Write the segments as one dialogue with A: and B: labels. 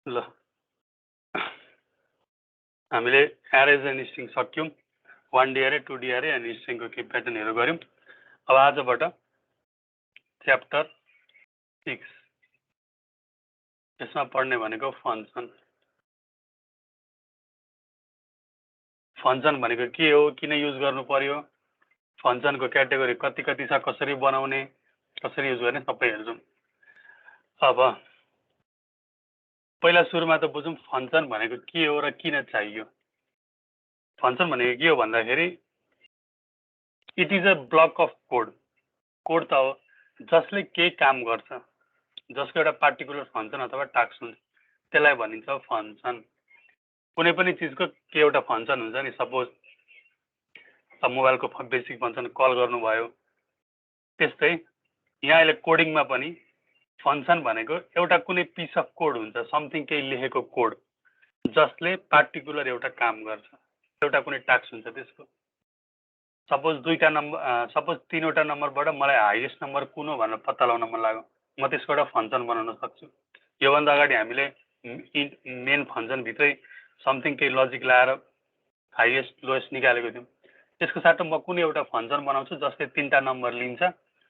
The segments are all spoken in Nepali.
A: ल हामीले एरेज एन्ड स्ट्रिङ सक्यौं 1D एरे 2D एरे अनि स्ट्रिङको के प्याटर्नहरु गर्यौं। अब आजबाट च्याप्टर 6 यसमा पढ्ने भनेको फंक्सन। फंक्सन भनेको के हो, किन युज गर्नु पर्यो, फंक्सनको क्याटेगोरी कति कति छ, कसरी बनाउने, कसरी युज गर्ने सबै हेर्छौं। अब पहिला सुरुमा त बुझौं फंक्सन भनेको के हो र किन चाहियो। फंक्सन भनेको के हो भन्दाखेरि it is a block of code. Code त हो जसले केही काम गर्छ, जसको एउटा पार्टिकुलर फंक्सन अथवा टास्क हुन्छ, त्यसलाई भनिन्छ फंक्सन। कुनै पनि चिजको के एउटा फंक्सन हुन्छ नि, सपोज मोबाइलको बेसिक फंक्सन कल गर्नुभयो, त्यस्तै यहाँ अहिले कोडिङमा पनि फंक्सन भनेको एउटा कुनै पिस अफ कोड हुन्छ, समथिङ केही लेखेको कोड जसले पार्टिकुलर एउटा काम गर्छ, एउटा कुनै टास्क हुन्छ त्यसको। सपोज दुईटा नम्बर, सपोज तीनवटा नम्बरबाट मलाई हाईएस्ट नम्बर कुन हो भनेर पत्ता लगाउन मन लाग्यो, म त्यसको एउटा फंक्सन बनाउन सक्छु। योभन्दा अगाडि हामीले मेन फंक्सन भित्रै समथिङ केही लजिक लाएर हाईएस्ट लोएस्ट निकालेको थियौं। त्यसको साथै म कुनै एउटा फंक्सन बनाउँछु जसले तीनटा नम्बर लिन्छ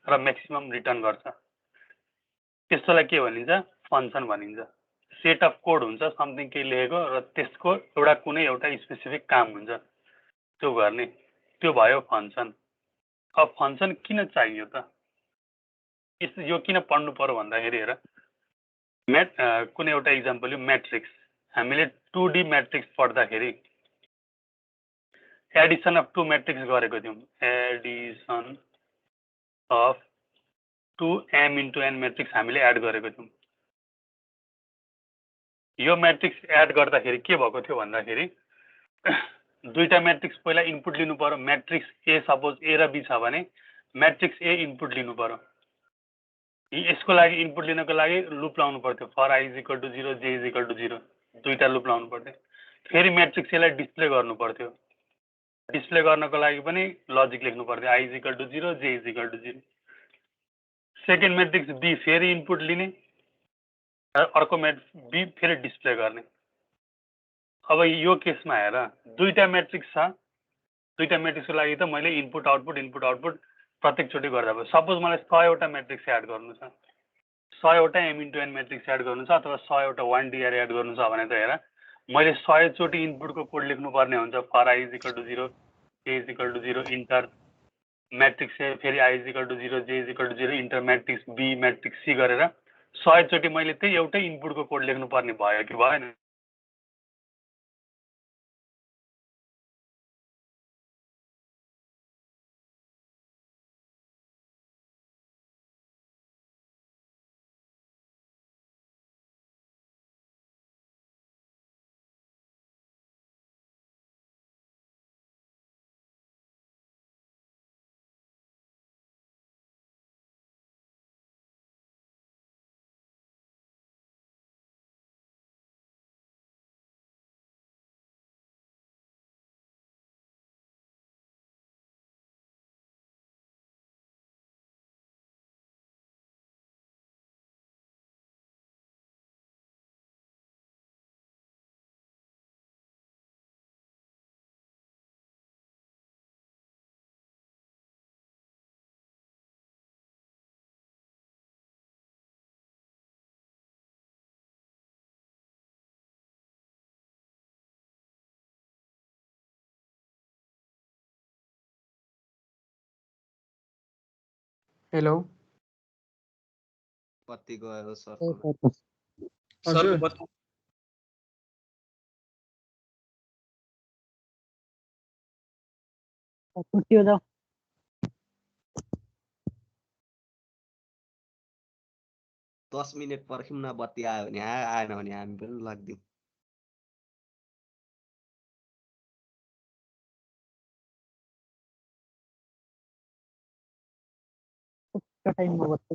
A: र म्याक्सिमम रिटर्न गर्छ, त्यस्तोलाई के भनिन्छ, फंक्सन भनिन्छ। सेट अफ कोड हुन्छ, समथिङ केही लेखेको र त्यसको एउटा कुनै एउटा स्पेसिफिक काम हुन्छ त्यो गर्ने, त्यो भयो फंक्सन। अब फंक्सन किन चाहियो त, यो किन पढ्नु पर्यो भन्दाखेरि हेर, कुनै एउटा इक्जाम्पल यो म्याट्रिक्स, हामीले 2D म्याट्रिक्स पढ्दाखेरि एडिसन अफ 2 म्याट्रिक्स गरेको थियौं। Edison of 2m into n matrix हामीले एड गरेको थियौं। यो म्याट्रिक्स एड गर्दाखेरि के भएको थियो भन्दाखेरि दुईटा म्याट्रिक्स पहिला इनपुट लिनु पर्यो। म्याट्रिक्स ए, सपोज ए र बी छ भने म्याट्रिक्स ए इनपुट लिनु पर्यो। यसको लागि इनपुट लिनको लागि लुप लाउनु पर्थ्यो, for i is equal to 0 j is equal to 0, दुईटा लुप लाउनु पर्थ्यो। फेरि म्याट्रिक्स एलाई डिस्प्ले गर्नु पर्थ्यो, डिस्प्ले गर्नको लागि पनि लजिक लेख्नु पर्थ्यो, i is equal to 0 j is equal to 0। Second matrix B फेरि इनपुट लिने, अर्को म्याट्रिक्स बी फेरि डिस्प्ले गर्ने। अब यो केसमा हेर, दुईटा म्याट्रिक्स छ, दुईटा म्याट्रिक्सको लागि त मैले इनपुट आउटपुट प्रत्येकचोटि गर्दा भयो। सपोज मलाई 100 वटा म्याट्रिक्स एड गर्नु छ, 100 वटा m into n matrix add गर्नु छ अथवा 100 वटा 1D एरे एड गर्नु छ भने त हेर, मैले 100 चोटि इनपुटको कोड लेख्नु पर्ने हुन्छ, for i is equal to 0 j is equal to 0 enter matrix A, फेरि i is equal to 0 j is equal to 0 enter matrix B matrix C गरेर 100 चोटि मैले त्यही एउटै इनपुटको कोड लेख्नु पर्ने भयो कि भएन?
B: हेलो
C: बत्ती गयो सरको।
B: हजुर छुट्टी हो जाओ।
C: 10 मिनट पर्खौँ न, बत्ती आयो भने आएन भने हामी पनि लाग्दिउँ।
B: टाइममा बस्छु।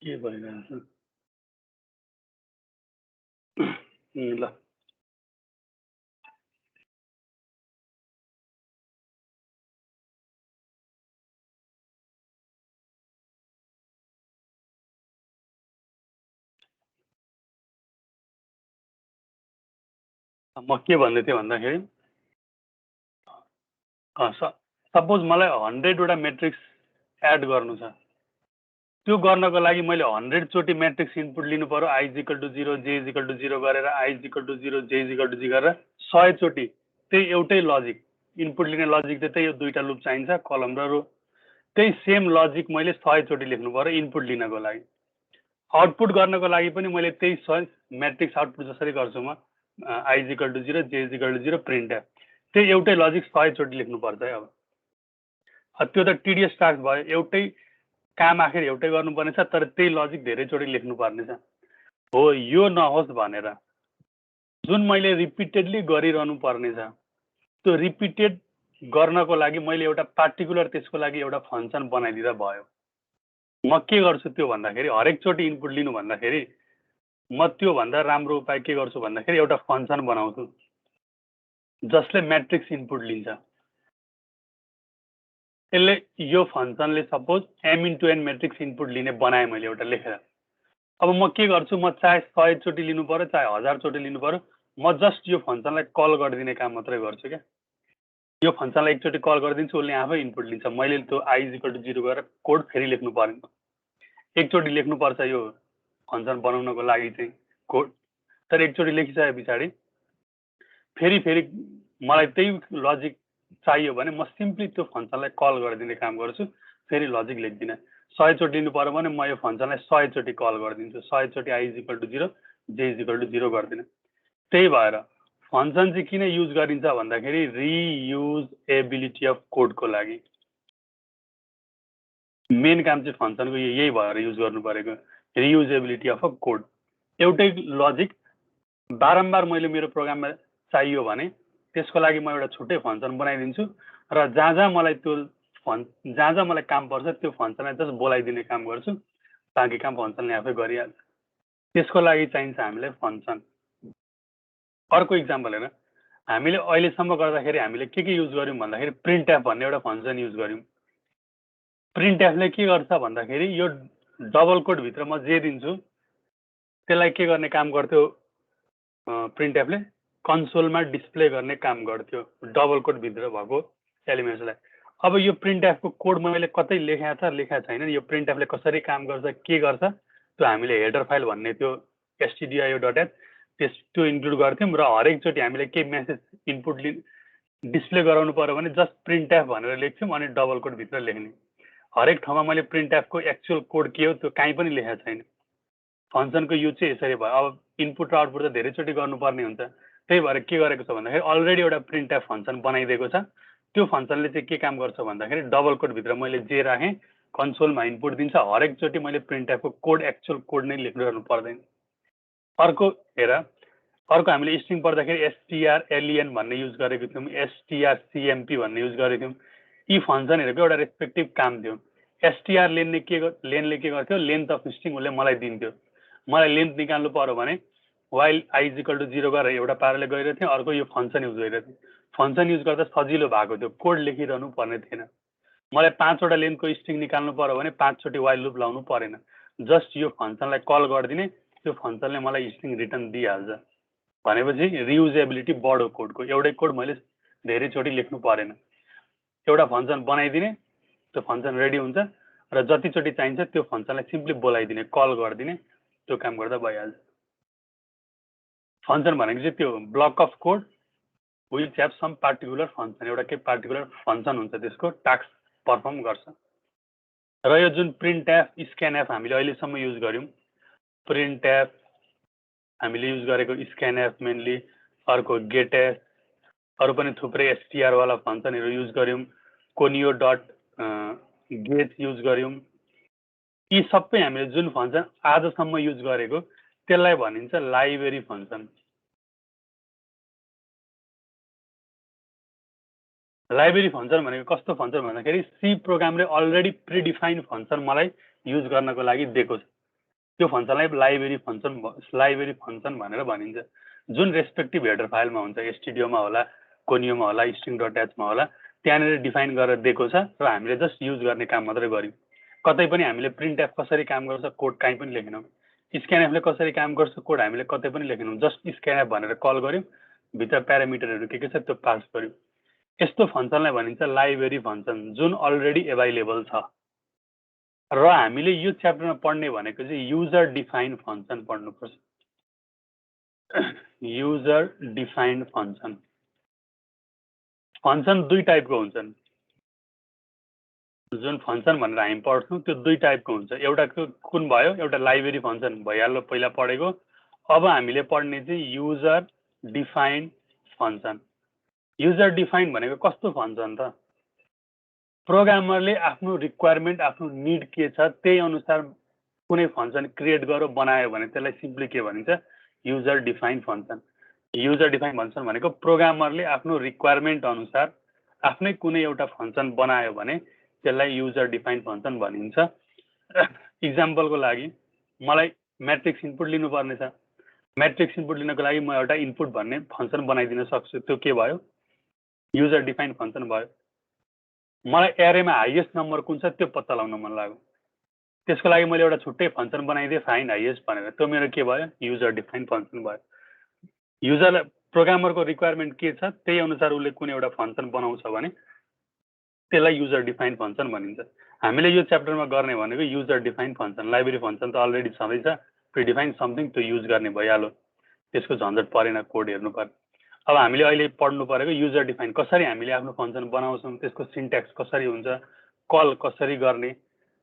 A: के भइरहेछ ल म के भन्दै थिएँ भन्दाखेरि सपोज मलाई 100 वटा मेट्रिक्स एड गर्नु छ त्यो गर्नको लागि मैले 100 चोटि म्याट्रिक्स इनपुट लिनु पर्यो i = 0 j = 0 गरेर i = 0 j = 0 गरेर 100 चोटि त्यही एउटै लजिक इनपुट लिने लजिक चाहिँ त्यही दुईटा लुप चाहिन्छ कलम र रो त्यही सेम लजिक मैले 100 चोटि लेख्नु पर्यो इनपुट लिनको लागि आउटपुट गर्नको लागि पनि मैले त्यही 100 म्याट्रिक्स आउटपुट जसरी गर्छु म i = 0 j = 0 प्रिन्ट त्यही एउटै लजिक 100 चोटि लेख्नुपर्छ है अब त्यो त टिडिएस टास्क भयो एउटै काम आखिर एउटै गर्नुपर्ने छ तर त्यही लजिक धेरैचोटि लेख्नुपर्ने छ हो यो नहोस् भनेर जुन मैले रिपिटेडली गरिरहनु पर्ने छ त्यो रिपिटेड गर्नको लागि मैले एउटा पार्टिकुलर त्यसको लागि एउटा फङ्सन बनाइदिँदा भयो म के गर्छु त्यो भन्दाखेरि हरेकचोटि इनपुट लिनु भन्दाखेरि म त्यो भन्दा राम्रो उपाय के गर्छु भन्दाखेरि एउटा फङ्सन बनाउँछु जसले म्याट्रिक्स इनपुट लिन्छ यसले यो फङ्सनले suppose m * n matrix input लिने बनाएँ मैले एउटा लेखेर अब म के गर्छु म चाहे 100 चोटि लिनु पर्यो चाहे 1000 चोटि लिनु पर्यो म जस्ट यो फङ्सनलाई कल गरिदिने काम मात्रै गर्छु क्या यो फङ्सनलाई एकचोटि कल गरिदिन्छु उसले आफै इनपुट लिन्छ मैले त्यो i = 0 गरेर कोड फेरि लेख्नु परेन एकचोटि लेख्नुपर्छ यो फङ्सन बनाउनको लागि चाहिँ कोड तर एकचोटि लेखिसके पछाडि फेरि मलाई त्यही लजिक चाहियो भने म सिम्पली त्यो फङ्सनलाई कल गरिदिने काम गर्छु फेरि लजिक लेख्दिनँ 100 चोटि लिनु पर्यो भने म यो फङ्सनलाई 100 चोटि कल गरिदिन्छु 100 चोटि i = 0 j = 0 गर्दिनँ त्यही भएर फङ्सन चाहिँ किन युज गरिन्छ भन्दाखेरि रियुजेबिलिटी अफ कोडको लागि मेन काम चाहिँ फङ्सनको यही भएर युज गर्नु परेको रियुजेबिलिटी अफ अ कोड एउटै लजिक बारम्बार मैले मेरो प्रोग्राममा चाहियो भने त्यसको लागि म एउटा छुट्टै फङ्सन बनाइदिन्छु र जहाँ मलाई त्यो जहाँ मलाई काम पर्छ त्यो फङ्सनलाई जस्ट बोलाइदिने काम गर्छु बाँकी काम फङ्सनले आफै गरिहाल्छ त्यसको लागि चाहिन्छ हामीलाई फङ्सन अर्को इक्जाम्पल हेर हामीले अहिलेसम्म गर्दाखेरि हामीले के युज गर्यौँ भन्दाखेरि प्रिन्टएफ भन्ने एउटा फङ्सन युज गर्यौँ प्रिन्टएफले के गर्छ भन्दाखेरि यो डबल कोडभित्र म जे दिन्छु त्यसलाई के गर्ने काम गर्थ्यो प्रिन्टएफले कन्सोलमा डिस्प्ले गर्ने काम गर्थ्यो डबल कोडभित्र भएको एलिमेन्ट्सलाई अब यो प्रिन्टएफको कोड मैले कतै लेखेको छैन यो प्रिन्टएफले कसरी काम गर्छ के गर्छ त्यो हामीले हेडर फाइल भन्ने त्यो stdio.h त्यो इन्क्लुड गर्थ्यौँ र हरेकचोटि हामीले केही मेसेज इनपुट डिस्प्ले गराउनु पर्यो भने जस्ट प्रिन्टएफ भनेर लेख्छौँ अनि डबल कोडभित्र लेख्ने हरेक ठाउँमा मैले प्रिन्टएफको एक्चुअल कोड के हो त्यो कहीँ पनि लेखेको छैन फङ्सनको युज चाहिँ यसरी भयो अब इनपुट र आउटपुट त धेरैचोटि गर्नुपर्ने हुन्छ त्यही भएर के गरेको छ भन्दाखेरि अलरेडी एउटा प्रिन्टएफ फङ्सन बनाइदिएको छ त्यो फङ्सनले चाहिँ के काम गर्छ भन्दाखेरि डबल कोडभित्र मैले जे राखेँ कन्सोलमा इनपुट दिन्छ हरेकचोटि मैले प्रिन्टएफको कोड एक्चुअल कोड नै लेख्नु पर्दैन अर्को हेर अर्को हामीले स्ट्रिङ पढ्दाखेरि strlen भन्ने युज गरेको थियौँ strcmp भन्ने युज गरेको थियौँ यी फङ्सनहरूको एउटा रेस्पेक्टिभ काम थियो strlen लेनले के गर्थ्यो लेन्थ अफ स्ट्रिङ उसले मलाई दिन्थ्यो मलाई लेन्थ निकाल्नु पर्यो भने वाइल i = 0 गरेर एउटा पाराले गइरहेको थिएँ अर्को यो फङ्सन युज गरिरहेको थिएँ फङ्सन युज गर्दा सजिलो भएको थियो कोड लेखिरहनु पर्ने थिएन मलाई 5 वटा लेन्थको स्ट्रिङ निकाल्नु पर्यो भने 5 चोटि वाइल लुप लाउनु परेन जस्ट यो फङ्सनलाई कल गरिदिने त्यो फङ्सनले मलाई स्ट्रिङ रिटर्न दिइहाल्छ भनेपछि रियुजेबिलिटी बढो कोडको एउटै कोड मैले धेरैचोटि लेख्नु परेन एउटा फङ्सन बनाइदिने त्यो फङ्सन रेडी हुन्छ र जतिचोटि चाहिन्छ त्यो फङ्सनलाई सिम्पली बोलाइदिने कल गरिदिने त्यो काम गर्दा भइहाल्छ फङ्सन भनेको चाहिँ त्यो block of code which have some particular function एउटा केही पार्टिकुलर फङ्सन हुन्छ त्यसको टास्क पर्फर्म गर्छ र यो जुन प्रिन्टएफ स्क्यानएफ हामीले अहिलेसम्म युज गर्यौँ प्रिन्टएफ हामीले युज गरेको स्क्यानएफ मेनली अर्को गेटएफ अरू पनि थुप्रै str वाला फङ्सनहरू युज गर्यौँ कोनियो डट गेट युज गर्यौँ यी सबै हामीले जुन फङ्सन आजसम्म युज गरेको त्यसलाई भनिन्छ लाइब्रेरी फङ्सन लाइब्रेरी फङ्सन भनेको कस्तो फङ्सन भन्दाखेरि सी प्रोग्रामले अलरेडी प्रिडिफाइन्ड फङ्सन मलाई युज गर्नको लागि दिएको छ त्यो फङ्सनलाई लाइब्रेरी फङ्सन भनेर भनिन्छ, जुन रेस्पेक्टिभ हेडर फाइलमा हुन्छ, stdio-मा होला, conio-मा होला, string.h-मा होला, त्यहाँनिर डिफाइन गरेर दिएको छ र हामीले जस्ट युज गर्ने काम मात्रै गर्यौँ। कतै पनि हामीले printf कसरी काम गर्छ कोड कहीँ पनि लेखेनौँ, scanf ले कसरी काम गर्छ कोड हामीले कतै पनि लेखेनौँ, जस्ट scanf भनेर कल गर्यौँ, भित्र प्यारामिटरहरू के छ त्यो पास गर्यौँ। यस्तो फङ्सनलाई भनिन्छ लाइब्रेरी फङ्सन, जुन अलरेडी एभाइलेबल छ। र हामीले यो च्याप्टरमा पढ्ने भनेको चाहिँ युजर डिफाइन्ड फङ्सन पढ्नुपर्छ। युजर डिफाइन्ड फङ्सन, फङ्सन दुई टाइपको हुन्छन्। जुन फङ्सन भनेर हामी पढ्छौँ त्यो दुई टाइपको हुन्छ। एउटा कुन भयो, एउटा लाइब्रेरी फङ्सन भइहाल्यो पहिला पढेको। अब हामीले पढ्ने चाहिँ user defined function. User defined भनेको कस्तो फङ्सन त? प्रोग्रामरले आफ्नो रिक्वायरमेन्ट, आफ्नो निड के छ त्यही अनुसार कुनै फङ्सन क्रिएट गरेर बनायो भने त्यसलाई सिम्पली के भनिन्छ? User defined function. User defined function भनेको प्रोग्रामरले आफ्नो रिक्वायरमेन्ट अनुसार आफ्नै कुनै एउटा फङ्सन बनायो भने त्यसलाई युजर डिफाइन्ड फङ्सन भनिन्छ। इक्जाम्पलको लागि मलाई म्याट्रिक्स इनपुट लिनुपर्ने छ, म्याट्रिक्स इनपुट लिनको लागि म एउटा इनपुट भन्ने फङ्सन बनाइदिन सक्छु, त्यो के भयो? युजर डिफाइन्ड फङ्सन भयो। मलाई एरेमा हाइएस्ट नम्बर कुन छ त्यो पत्ता लगाउन मन लाग्यो, त्यसको लागि मैले एउटा छुट्टै फङ्सन बनाइदिएँ फाइन्ड हाइएस्ट भनेर, त्यो मेरो के भयो? युजर डिफाइन्ड फङ्सन भयो। युजरलाई प्रोग्रामरको रिक्वायरमेन्ट के छ त्यही अनुसार उसले कुनै एउटा फङ्सन बनाउँछ भने त्यसलाई युजर डिफाइन्ड फङ्सन भनिन्छ। हामीले यो च्याप्टरमा गर्ने भनेको user defined function. Library function त अलरेडी छँदैछ, प्रिडिफाइन्ड समथिङ त्यो युज गर्ने भइहाल्यो, त्यसको झन्झट परेन कोड हेर्नु पर्यो। अब हामीले अहिले पढ्नु परेको युजर डिफाइन्ड, कसरी हामीले आफ्नो फङ्सन बनाउँछौँ, त्यसको सिन्ट्याक्स कसरी हुन्छ, कल कसरी गर्ने,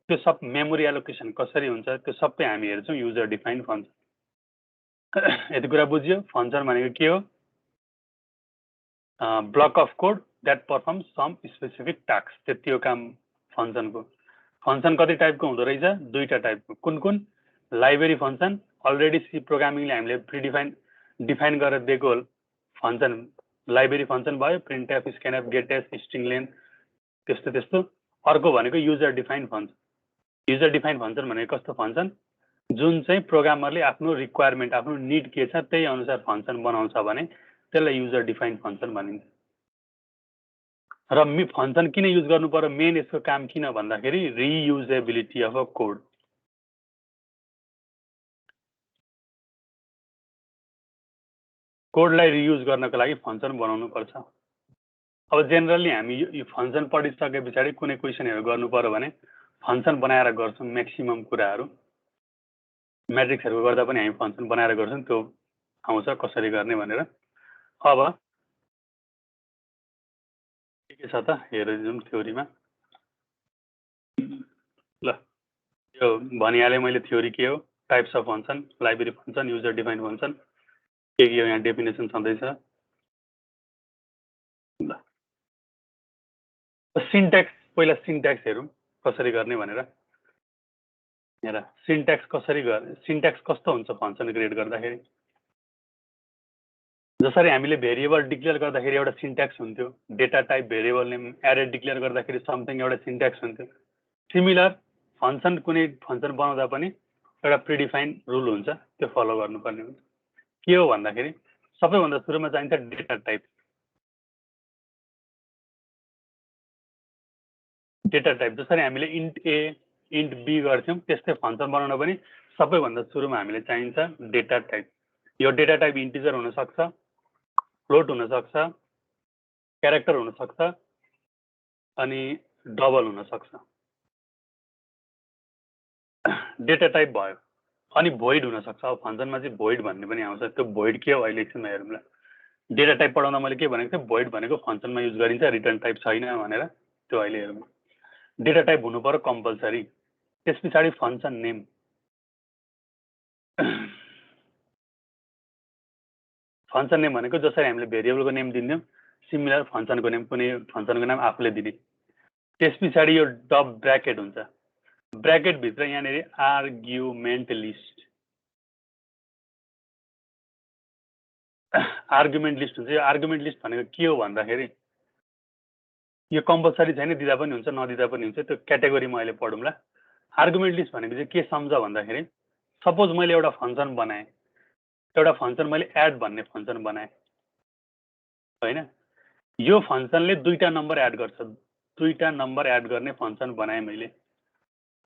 A: त्यो सब मेमोरी एलोकेसन कसरी हुन्छ, त्यो सबै हामी हेर्छौँ युजर डिफाइन्ड फङ्सन। यति कुरा बुझ्यो? फङ्सन भनेको के हो? Block of code that perform some specific task, त्यति हो काम फङ्सनको। फङ्सन कति टाइपको हुँदो रहेछ? दुईटा टाइपको। कुन कुन? लाइब्रेरी फङ्सन, अलरेडी सी प्रोग्रामिङले हामीले डिफाइन गरेर दिएको फङ्सन लाइब्रेरी फङ्सन भयो, प्रिन्टएफ, स्क्यानएफ, गेटएफ, स्ट्रिङ लेन्थ, त्यस्तो त्यस्तो। अर्को भनेको user defined function. User defined function भनेको कस्तो फङ्सन? जुन चाहिँ प्रोग्रामरले आफ्नो रिक्वायरमेन्ट, आफ्नो निड के छ त्यही अनुसार फङ्सन बनाउँछ भने त्यसलाई युजर डिफाइन्ड फङ्सन भनिन्छ। र फङ्सन किन युज गर्नु पर्यो? मेन यसको काम किन भन्दाखेरि रियुजेबिलिटी अफ अ कोड। कोडलाई रियुज गर्नको लागि फङ्सन बनाउनु पर्छ। अब जेनरली हामी यो फङ्सन पढिसके पछाडि कुनै क्वेसनहरू गर्नु पर्यो भने फङ्सन बनाएर गर्छौँ म्याक्सिमम कुराहरू। म्याट्रिक्सहरू गर्दा पनि हामी फङ्सन बनाएर गर्छौँ, त्यो आउँछ कसरी गर्ने भनेर। अब के छ त हेरेर जाउँ थ्योरीमा। ल यो भनिहालेँ मैले थ्योरी के हो, types of function, library function, user defined function, के हो यहाँ डेफिनेसन छँदैछ। ल सिन्ट्याक्स, पहिला सिन्ट्याक्स हेरौँ कसरी गर्ने भनेर। हेर सिन्ट्याक्स कसरी गर्ने, सिन्ट्याक्स कस्तो हुन्छ फङ्सन क्रिएट गर्दाखेरि? जसरी हामीले भेरिएबल डिक्लेयर गर्दाखेरि एउटा सिन्ट्याक्स हुन्थ्यो, डेटा टाइप भेरिएबल नेम, एरे डिक्लेयर गर्दाखेरि समथिङ एउटा सिन्ट्याक्स हुन्थ्यो। सिमिलर फङ्सन, कुनै फङ्सन बनाउँदा पनि एउटा प्रिडिफाइन्ड रुल हुन्छ, त्यो फलो गर्नुपर्ने हुन्छ। के हो भन्दाखेरि सबैभन्दा सुरुमा चाहिन्छ डेटा टाइप। डेटा टाइप जसरी हामीले इन्ट ए इन्ट बी गर्थ्यौँ त्यस्तै फङ्सन बनाउन पनि सबैभन्दा सुरुमा हामीले चाहिन्छ डेटा टाइप। यो डेटा टाइप इन्टिजर हुनसक्छ, फ्लोट हुनसक्छ, क्यारेक्टर हुनसक्छ, अनि डबल हुनसक्छ। डेटा टाइप भयो। अनि भोइड हुनसक्छ। अब फङ्सनमा चाहिँ भोइड भन्ने पनि आउँछ, त्यो भोइड के हो अहिले एकछिनमा हेरौँला। डेटा टाइप पढाउँदा मैले के भनेको थिएँ? भोइड भनेको फङ्सनमा युज गरिन्छ, रिटर्न टाइप छैन भनेर, त्यो अहिले हेरौँ। डेटा टाइप हुनु पर्यो कम्पलसरी। त्यस पछाडि फङ्सन नेम। फङ्सन नेम भनेको जसरी हामीले भेरिएबलको नेम दिन्थ्यौँ सिमिलर फङ्सनको नेम, कुनै फङ्सनको नाम आफूले दिने। त्यस पछाडि यो डब ब्र्याकेट हुन्छ, ब्र्याकेटभित्र यहाँनिर आर्ग्युमेन्ट लिस्ट, आर्ग्युमेन्ट लिस्ट हुन्छ। यो आर्ग्युमेन्ट लिस्ट भनेको के हो भन्दाखेरि यो कम्पलसरी छैन, दिँदा पनि हुन्छ नदिँदा पनि हुन्छ, त्यो क्याटेगोरी म अहिले पढौँला। आर्ग्युमेन्ट लिस्ट भनेको चाहिँ के सम्झ भन्दाखेरि सपोज मैले एउटा फंक्सन बनाएँ, एउटा फंक्सन मैले एड भन्ने फंक्सन बनाएँ हैन, यो फंक्सनले दुईटा नम्बर एड गर्छ, दुईटा नम्बर एड गर्ने फंक्सन बनाएँ मैले।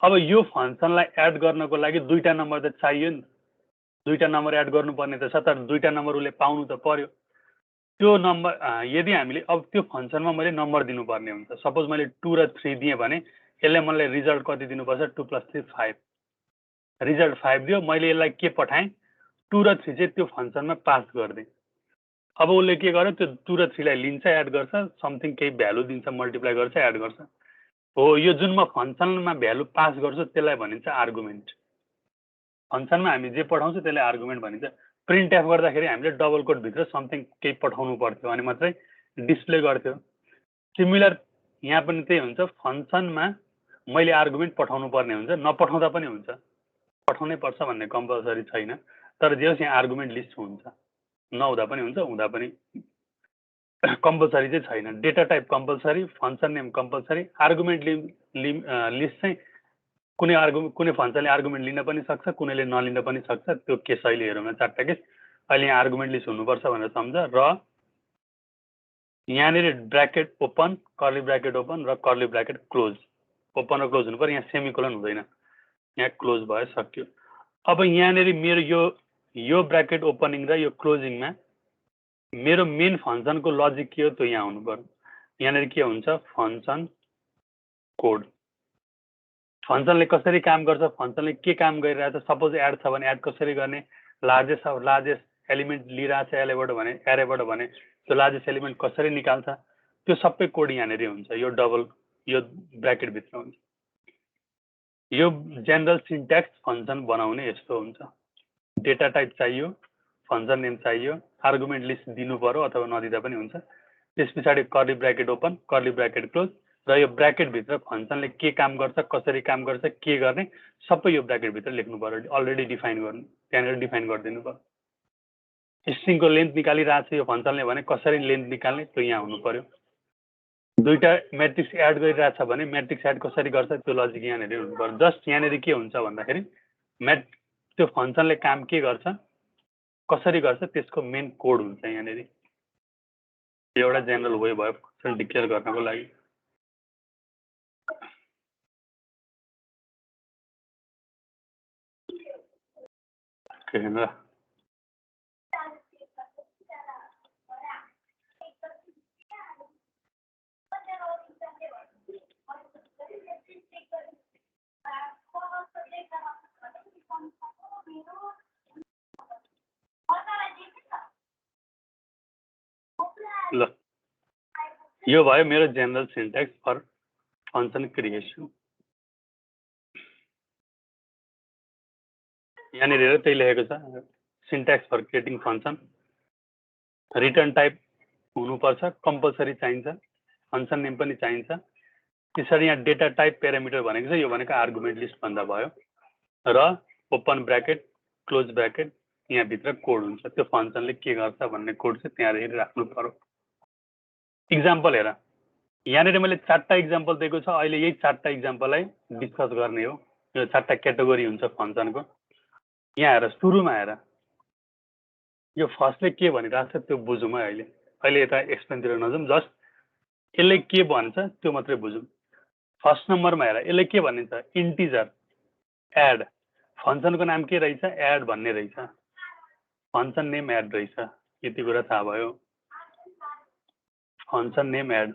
A: अब यो फंक्सनलाई एड गर्नको लागि दुईटा नम्बर त चाहियो नि, दुईटा नम्बर एड गर्नुपर्ने त छ, तर दुईटा नम्बर उसले पाउनु त पर्यो। त्यो नम्बर यदि हामीले अब त्यो फंक्सनमा मैले नम्बर दिनुपर्ने हुन्छ, सपोज मैले 2 र 3 दिएँ भने यसले मलाई रिजल्ट कति दिनुपर्छ, 2 + 3 5, रिजल्ट 5 दियो। मैले यसलाई के पठाएँ, 2 र 3 चाहिँ त्यो फंक्सनमा पास गरिदिएँ। अब उसले के गर्यो, त्यो 2 र 3 लाई लिन्छ, एड गर्छ, समथिङ केही भ्यालु दिन्छ, मल्टिप्लाई गर्छ, एड गर्छ। हो, यो जुन म फंक्सनमा भ्यालु पास गर्छु त्यसलाई भनिन्छ आर्गुमेन्ट। फंक्सनमा हामी जे पठाउँछौँ त्यसलाई आर्गुमेन्ट भनिन्छ। प्रिन्ट एफ गर्दाखेरि हामीले डबल कोट भित्र समथिङ केही पठाउनु पर्थ्यो अनि मात्रै डिस्प्ले गर्थ्यो। सिमिलर यहाँ पनि त्यही हुन्छ, फंक्सनमा मैले आर्गुमेन्ट पठाउनु पर्ने हुन्छ, नपठाउँदा पनि हुन्छ, पठाउनै पर्छ भन्ने कम्पलसरी छैन, तर जे होस् यहाँ आर्गुमेन्ट लिस्ट हुन्छ, नहुँदा पनि हुन्छ, हुँदा पनि कम्पलसरी चाहिँ छैन। Data type compulsory, function name compulsory, argument list चाहिँ कुनै फंक्सनले आर्गुमेन्ट लिन पनि सक्छ, कुनैले नलिन पनि सक्छ, त्यो केस अहिले हेरौँ, चारवटा केस। अहिले यहाँ आर्गुमेन्ट लिस्ट हुनुपर्छ भनेर सम्झ, र यहाँनिर bracket open, curly bracket open र कर्ली ब्र्याकेट क्लोज, ओपन र क्लोज हुनु पर्यो, यहाँ सेमिकोलन हुँदैन, यहाँ क्लोज भयो, सक्यो। अब यहाँनिर मेरो यो ब्र्याकेट ओपनिङ र यो क्लोजिङमा मेरो मेन फंक्सनको लजिक के हो त्यो यहाँ हुनु पर्यो। यहाँनिर के हुन्छ, फंक्सन कोड, फंक्सनले कसरी काम गर्छ, फंक्सनले के काम गरिरहेछ, सपोज एड छ भने एड कसरी गर्ने, लार्जेस्ट एलिमेन्ट लिइरहेछ एरेबाट भने त्यो लार्जेस्ट एलिमेन्ट कसरी निकाल्छ, त्यो सबै कोड यहाँनिर हुन्छ। यो ब्र्याकेट भित्र हुन्छ। यो जेनरल सिन्ट्याक्स फंक्सन बनाउने यस्तो हुन्छ। डेटा टाइप चाहियो, फंक्सन नेम चाहियो, आर्गुमेन्ट लिस्ट दिनु पर्यो अथवा नदिँदा पनि हुन्छ। त्यसपछि curly bracket open, curly bracket close, र यो ब्र्याकेट भित्र फंक्सनले के काम गर्छ, कसरी काम गर्छ, के गर्ने, सबै यो ब्र्याकेट भित्र लेख्नु पर्यो, अलरेडी डिफाइन गर्नु, त्यहाँनिर डिफाइन गरिदिनु पर्यो। स्ट्रिङको लेन्थ निकालिरहेछ यो फंक्सनले भने कसरी लेन्थ निकाल्ने त्यो यहाँ हुनु पर्यो। दुईटा म्याट्रिक्स एड गरिरहेछ भने म्याट्रिक्स एड कसरी गर्छ त्यो लजिक यहाँनिर हुनु पर्यो। जस्ट यहाँनिर के हुन्छ भन्दाखेरि त्यो फंक्सनले काम के गर्छ, कसरी गर्छ, त्यसको मेन कोड हुन्छ यहाँनिर। एउटा जेनरल वे भयो फंक्सन डिक्लेयर गर्नको लागि। ल, यो भयो मेरो general syntax for function creation. यहाँनिर हेर त्यही लेखेको छ, syntax for creating function. Return type हुनुपर्छ, कम्पलसरी चाहिन्छ, फंक्सन नेम पनि चाहिन्छ। त्यसरी यहाँ डेटा टाइप प्यारामिटर भनेको छ, यो भनेको आर्गुमेन्ट लिस्ट भन्दा भयो, र ओपन ब्र्याकेट क्लोज ब्र्याकेट यहाँ भित्र कोड हुन्छ, त्यो फंक्सनले के गर्छ भन्ने कोड चाहिँ त्यहाँनिर राख्नु पर्यो। इक्जाम्पल हेर, यहाँनिर मैले 4टा इक्जाम्पल दिएको छ, अहिले यही 4टा इक्जाम्पललाई डिस्कस गर्ने हो। यो 4टा क्याटेगोरी हुन्छ फंक्सनको। यहाँ हेर, सुरुमा हेर, यो फर्स्टले के भनिरहेको छ त्यो बुझौँ है। अहिले यता एक्सप्लेनतिर नजाउँ, जस्ट यसले के भन्छ त्यो मात्रै बुझौँ। फर्स्ट नम्बरमा हेर, यसले के भनिन्छ, इन्टिजर एड, फंक्सनको नाम के रहेछ, एड भन्ने रहेछ, फंक्सन नेम एड रहेछ, यति कुरा थाहा भयो, फंक्सन नेम एड।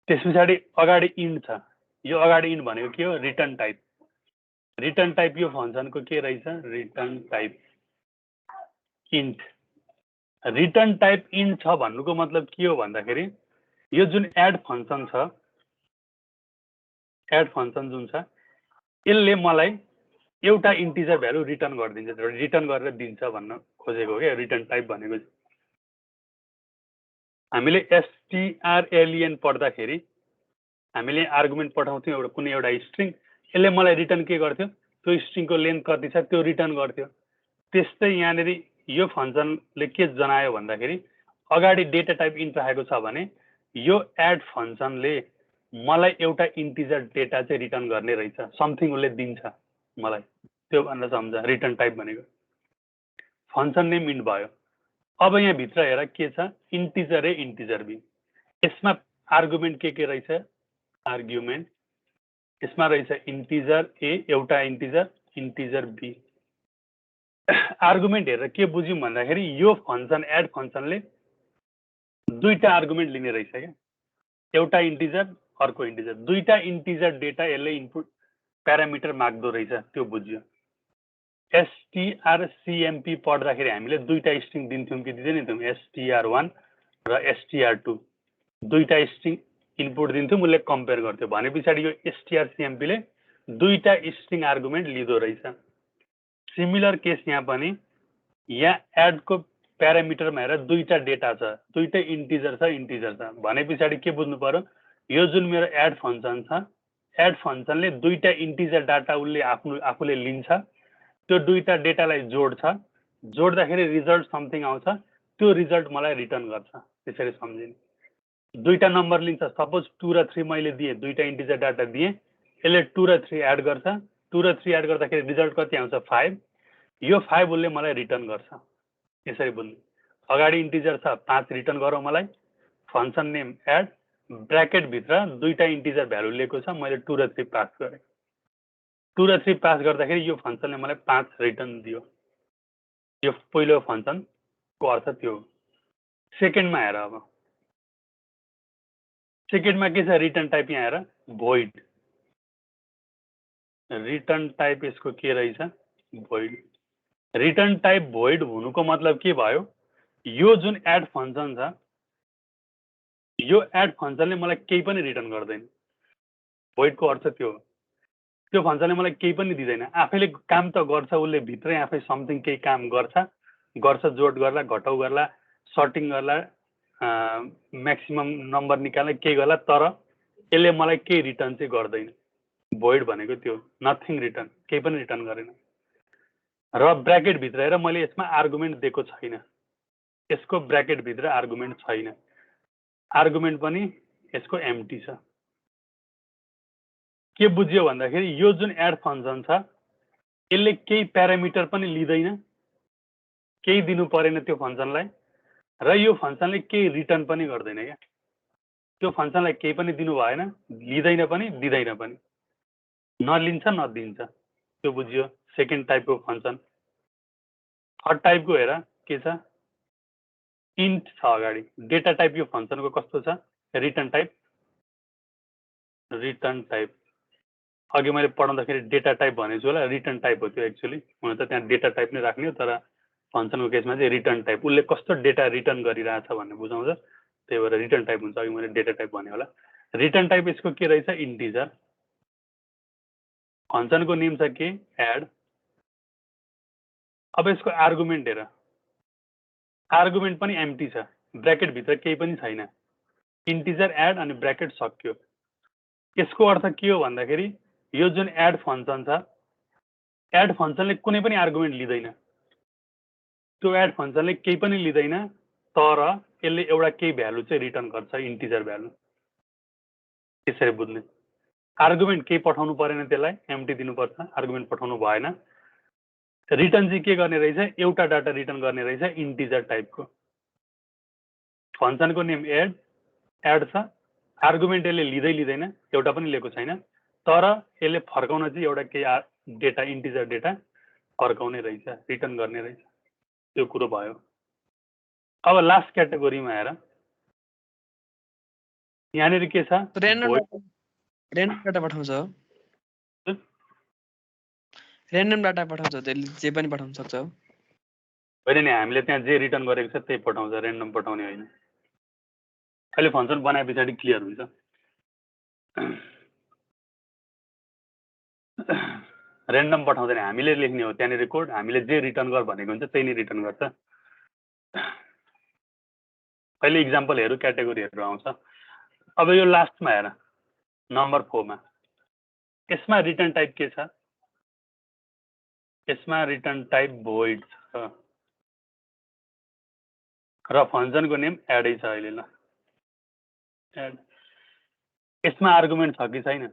A: त्यसपछि अगाडि इन्ट छ, यो अगाडि इन्ट भनेको के हो, रिटर्न टाइप। रिटर्न टाइप यो फंक्सनको के रहेछ, return type int. Return type int छ भन्नुको मतलब के हो भन्दाखेरि यो जुन एड फंक्सन छ, एड फंक्सन जुन छ, यसले मलाई एउटा इन्टिजर भ्यालु रिटर्न गरिदिन्छ, रिटर्न गरेर दिन्छ भन्न खोजेको हो क्या रिटर्न टाइप भनेको। हामीले strlen पढ्दाखेरि हामीले आर्गुमेन्ट पठाउँथ्यौँ एउटा कुनै एउटा स्ट्रिङ, यसले मलाई रिटर्न के गर्थ्यो, त्यो स्ट्रिङको लेन्थ कति छ त्यो रिटर्न गर्थ्यो। त्यस्तै यहाँनिर यो फंक्सनले के जनायो भन्दाखेरि अगाडि डेटा टाइप इन्ट राखेको छ भने यो एड फंक्सनले मलाई एउटा इन्टिजर डेटा चाहिँ रिटर्न गर्ने रहेछ, समथिङ उसले दिन्छ मलाई, त्यो भनेर सम्झ रिटर्न टाइप भनेको फंक्शन नेम इन्ट भयो अब यहाँ भित्र हेर के छ इन्टिजर ए इन्टिजर बी यसमा आर्गुमेन्ट के रहेछ आर्गुमेन्ट यसमा रहेछ इन्टिजर ए एउटा इन्टिजर बी आर्गुमेन्ट हेरेर के बुझ्यौं भन्दाखेरि यो फंक्शन एड फंक्शनले दुईटा आर्गुमेन्ट लिने रहेछ क्या एउटा इन्टिजर अर्को इन्टिजर दुईटा इन्टिजर डेटा यसले इनपुट प्यारामिटर माग्दो रहेछ त्यो बुझ्यो strcmp पढ्दाखेरि हामीले दुईटा स्ट्रिङ दिन्थ्यौं कि दिँदैन थियौं str1 र str2 दुईटा स्ट्रिङ इनपुट दिन्थ्यौं उसले कम्पेयर गर्थ्यो भने पछाडी यो strcmp ले दुईटा स्ट्रिङ आर्गुमेन्ट लिदो रहेछ सिमिलर केस यहाँ पनि यहाँ एड को प्यारामिटरमा हेर दुईटा डेटा छ दुईटै इन्टिजर छ भने पछाडी के बुझ्नु पर्यो यो जुन मेरो एड फंक्शन छ एड फंक्शनले दुईटा इन्टिजर डाटा उसले आफूले लिन्छ त्यो दुईटा डेटालाई जोड्दाखेरि रिजल्ट समथिङ आउँछ त्यो रिजल्ट मलाई रिटर्न गर्छ त्यसरी सम्झिनु दुईटा नम्बर लिन्छ सपोज 2 र 3 मैले दिए दुईटा इन्टिजर डाटा दिए यसले 2 र 3 एड गर्छ 2 र 3 एड गर्दाखेरि रिजल्ट कति आउँछ 5 यो 5 उसले मलाई रिटर्न गर्छ यसरी बुझ्नु अगाडि इन्टिजर छ 5 रिटर्न गरौ मलाई फंक्शन नेम एड ब्रैकेट भित्र दुईटा इन्टिजर भ्यालु लिएको छ मैले 2 र 3 पास गरे 2 र 3 पास गर्दाखेरि यो फंक्शनले मलाई 5 रिटर्न दियो यो पहिलो फंक्शन को अर्थ त्यो सेकेन्डमा हेर अब सेकेन्डमा के छ रिटर्न टाइप यहाँ हेर भोइड रिटर्न टाइप यसको के रहेछ भोइड रिटर्न टाइप भोइड हुनुको मतलब के भयो यो जुन एड फंक्शन छ यो एड फंक्शनले मलाई केही पनि रिटर्न गर्दैन भोइड को अर्थ त्यो त्यो फंक्शनले मलाई केही पनि दिदैन आफैले काम त गर्छ उसले भित्रै आफै समथिङ केही काम गर्छ जोड गर्ला घटाउ गर्ला सर्टिङ गर्ला म्याक्सिमम नम्बर निकाल्न केही गर्ला तर यसले मलाई केही रिटर्न चाहिँ गर्दैन भोइड भनेको त्यो नथिङ रिटर्न केही पनि रिटर्न गरेन र ब्रैकेट भित्र हेर मैले यसमा आर्गुमेन्ट दिएको छैन यसको ब्रैकेट भित्र आर्गुमेन्ट छैन आर्गुमेन्ट पनि यसको एम्प्टी छ के बुझ्यो भन्दाखेरि यो जुन एड फंक्शन छ यसले केही प्यारामिटर पनि लिदैन केही दिनु परेन त्यो फंक्शनलाई र यो फंक्शनले केही रिटर्न पनि गर्दैन क्या त्यो फंक्शनलाई केही पनि दिनु भएन लिदैन पनि दिदैन पनि नलिन्छ नदिन्छ त्यो बुझ्यो सेकेन्ड टाइपको फंक्शन थर्ड टाइपको हेर के छ इन्ट छ अगाडि डेटा टाइप यो फंक्शनको कस्तो छ रिटर्न टाइप अघि मैले पढाउँदाखेरि डेटा टाइप भनेको होला रिटर्न टाइप हो त्यो एक्चुअली हुन त त्यहाँ डेटा टाइप नै राख्ने हो तर फंक्शनको केसमा चाहिँ रिटर्न टाइप उसले कस्तो डेटा रिटर्न गरिरहेछ भन्ने बुझाउँछ त्यही भएर रिटर्न टाइप हुन्छ अघि मैले डेटा टाइप भने होला रिटर्न टाइप यसको के रहेछ इन्टिजर फंक्शनको नेम छ के एड अब यसको आर्गुमेन्ट हेर आर्गुमेन्ट पनि एम्प्टी छ ब्रैकेट भित्र केही पनि छैन इन्टिजर एड अनि ब्रैकेट सक्यो यसको अर्थ के हो भन्दाखेरि यो जुन एड फंक्शन छ एड फंक्शनले कुनै पनि आर्गुमेन्ट लिदैन त्यो एड फंक्शनले केही पनि लिदैन तर यसले एउटा केही भ्यालु चाहिँ रिटर्न गर्छ इन्टिजर भ्यालु त्यसरी बुझ्ने आर्गुमेन्ट केही पठाउनु परेन त्यसलाई एम्प्टी दिनुपर्छ आर्गुमेन्ट पठाउनु भएन रिटर्न चाहिँ के गर्ने रहेछ एउटा डाटा रिटर्न गर्ने रहेछ इन्टिजर टाइपको फंक्शनको नेम एड छ आर्गुमेन्ट यसले लिँदैन एउटा पनि लिएको छैन तर यसले फर्काउन चाहिँ एउटा केही डेटा इन्टिजर डेटा फर्काउने रहेछ रिटर्न गर्ने रहेछ त्यो कुरो भयो अब लास्ट क्याटेगोरीमा हेर यहाँनिर के छ
D: र्यान्डम डाटा पठाउँछ र्यान्डम डाटा पठाउँछ त्यसले जे पनि पठाउन सक्छ
A: होइन नि हामीले त्यहाँ जे रिटर्न गरेको छ त्यही पठाउँछ र्यान्डम पठाउने होइन अहिले फंक्शन बनाए पछाडि क्लियर हुन्छ र्यान्डम पठाउँदैन हामीले लेख्ने हो त्यहाँनिर कोड हामीले जे रिटर्न गर भनेको हुन्छ त्यही नै रिटर्न गर्छ अहिले इक्जाम्पलहरु क्याटेगोरीहरु आउँछ अब यो लास्टमा हेर नम्बर 4 मा यसमा रिटर्न टाइप के छ यसमा रिटर्न टाइप भोइड छ र फंक्शनको नेम एडै छ अहिले ल एड यसमा आर्गुमेन्ट छ कि छैन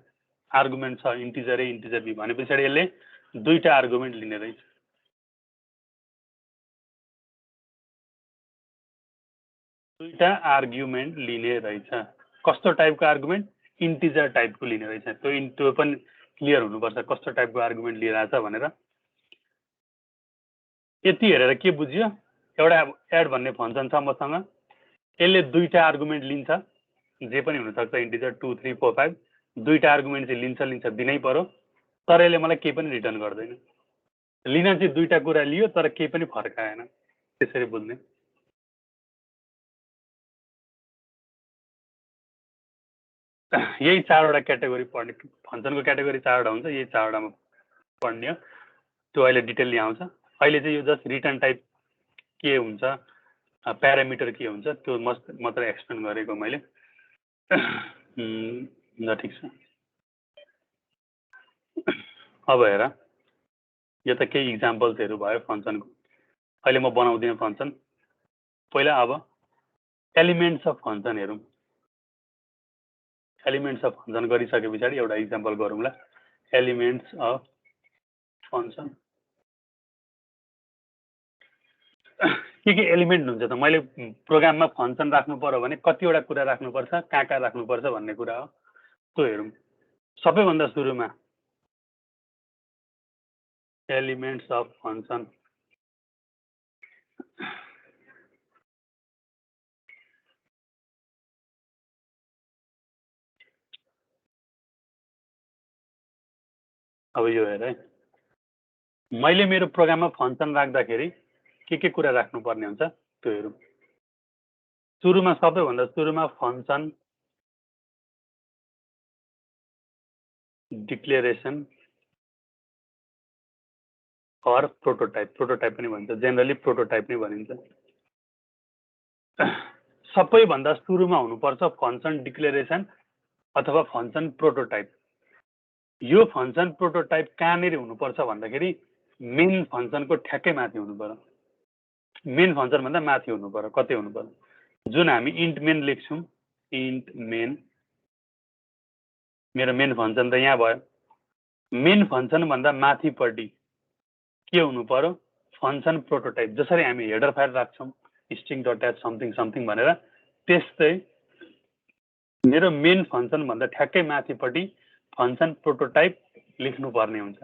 A: आर्गुमेन्ट छ इन्टिजर ए इन्टिजर बी भने पछाडी यसले दुईटा आर्गुमेन्ट लिने रहेछ। दुईटा आर्गुमेन्ट लिने रहेछ। कस्तो टाइपको आर्गुमेन्ट? इन्टिजर टाइपको लिने रहेछ। त्यो पनि क्लियर हुनुपर्छ कस्तो टाइपको आर्गुमेन्ट लिइरहेछ भनेर। यति हेरेर के बुझ्यो? एउटा एड भन्ने फङ्सन छ मसँग, यसले दुईटा आर्गुमेन्ट लिन्छ, जे पनि हुनसक्छ इन्टिजर 2 3 4 5, दुईटा आर्गुमेन्ट चाहिँ लिन्छ दिनै पर्यो, तर यसले मलाई केही पनि रिटर्न गर्दैन। लिन चाहिँ दुईटा कुरा लियो तर केही पनि फर्काएन। त्यसरी बुझ्ने। यही चारवटा क्याटेगोरी पढ्ने, फङ्सनको क्याटेगोरी चारवटा हुन्छ, यही चारवटामा पढ्ने हो। त्यो अहिले डिटेलली आउँछ। अहिले चाहिँ यो जस्ट रिटर्न टाइप के हुन्छ, प्यारामिटर के हुन्छ त्यो मात्रै एक्सप्लेन गरेको मैले। ल ठिक छ। अब हेर, यो त केही इक्जाम्पल्सहरू भयो फङ्सनको। अहिले म बनाउँदिनँ फङ्सन। पहिला अब एलिमेन्ट्स अफ फङ्सन हेरौँ। एलिमेन्ट्स अफ फङ्सन गरिसके पछाडि एउटा इक्जाम्पल गरौँला। एलिमेन्ट्स अफ फङ्सन के एलिमेन्ट हुन्छ त? मैले प्रोग्राममा फङ्सन राख्नु पर्यो भने कतिवटा कुरा राख्नुपर्छ, कहाँ राख्नुपर्छ भन्ने कुरा हो। त्यो हेरौँ। सबैभन्दा सुरुमा एलिमेन्ट्स अफ फङ्सन। अब यो हेर है, मैले मेरो प्रोग्राममा फङ्सन राख्दाखेरि के कुरा राख्नुपर्ने हुन्छ त्यो हेरौँ। सुरुमा सबैभन्दा सुरुमा function declaration or prototype. Prototype पनि भन्छ, जेनरली प्रोटोटाइप नै भनिन्छ। सबैभन्दा सुरुमा हुनुपर्छ फङ्सन डिक्लेरेसन अथवा फङ्सन प्रोटोटाइप। यो फङ्सन प्रोटोटाइप कहाँनिर हुनुपर्छ भन्दाखेरि मेन फङ्सनको ठ्याक्कै माथि हुनु पर्यो। मेन फङ्सन भन्दा माथि हुनु पर्यो। कतै हुनु पर्यो? जुन हामी इन्ट मेन लेख्छौँ, इन्ट मेन, मेरो मेन फङ्सन त यहाँ भयो। मेन फङ्सन भन्दा माथिपट्टि के हुनु पर्यो? Function prototype. जसरी हामी हेडर फाइल राख्छौँ string dot H something something भनेर, त्यस्तै मेरो मेन फङ्सन भन्दा ठ्याक्कै माथिपट्टि फङ्सन प्रोटोटाइप लेख्नुपर्ने हुन्छ।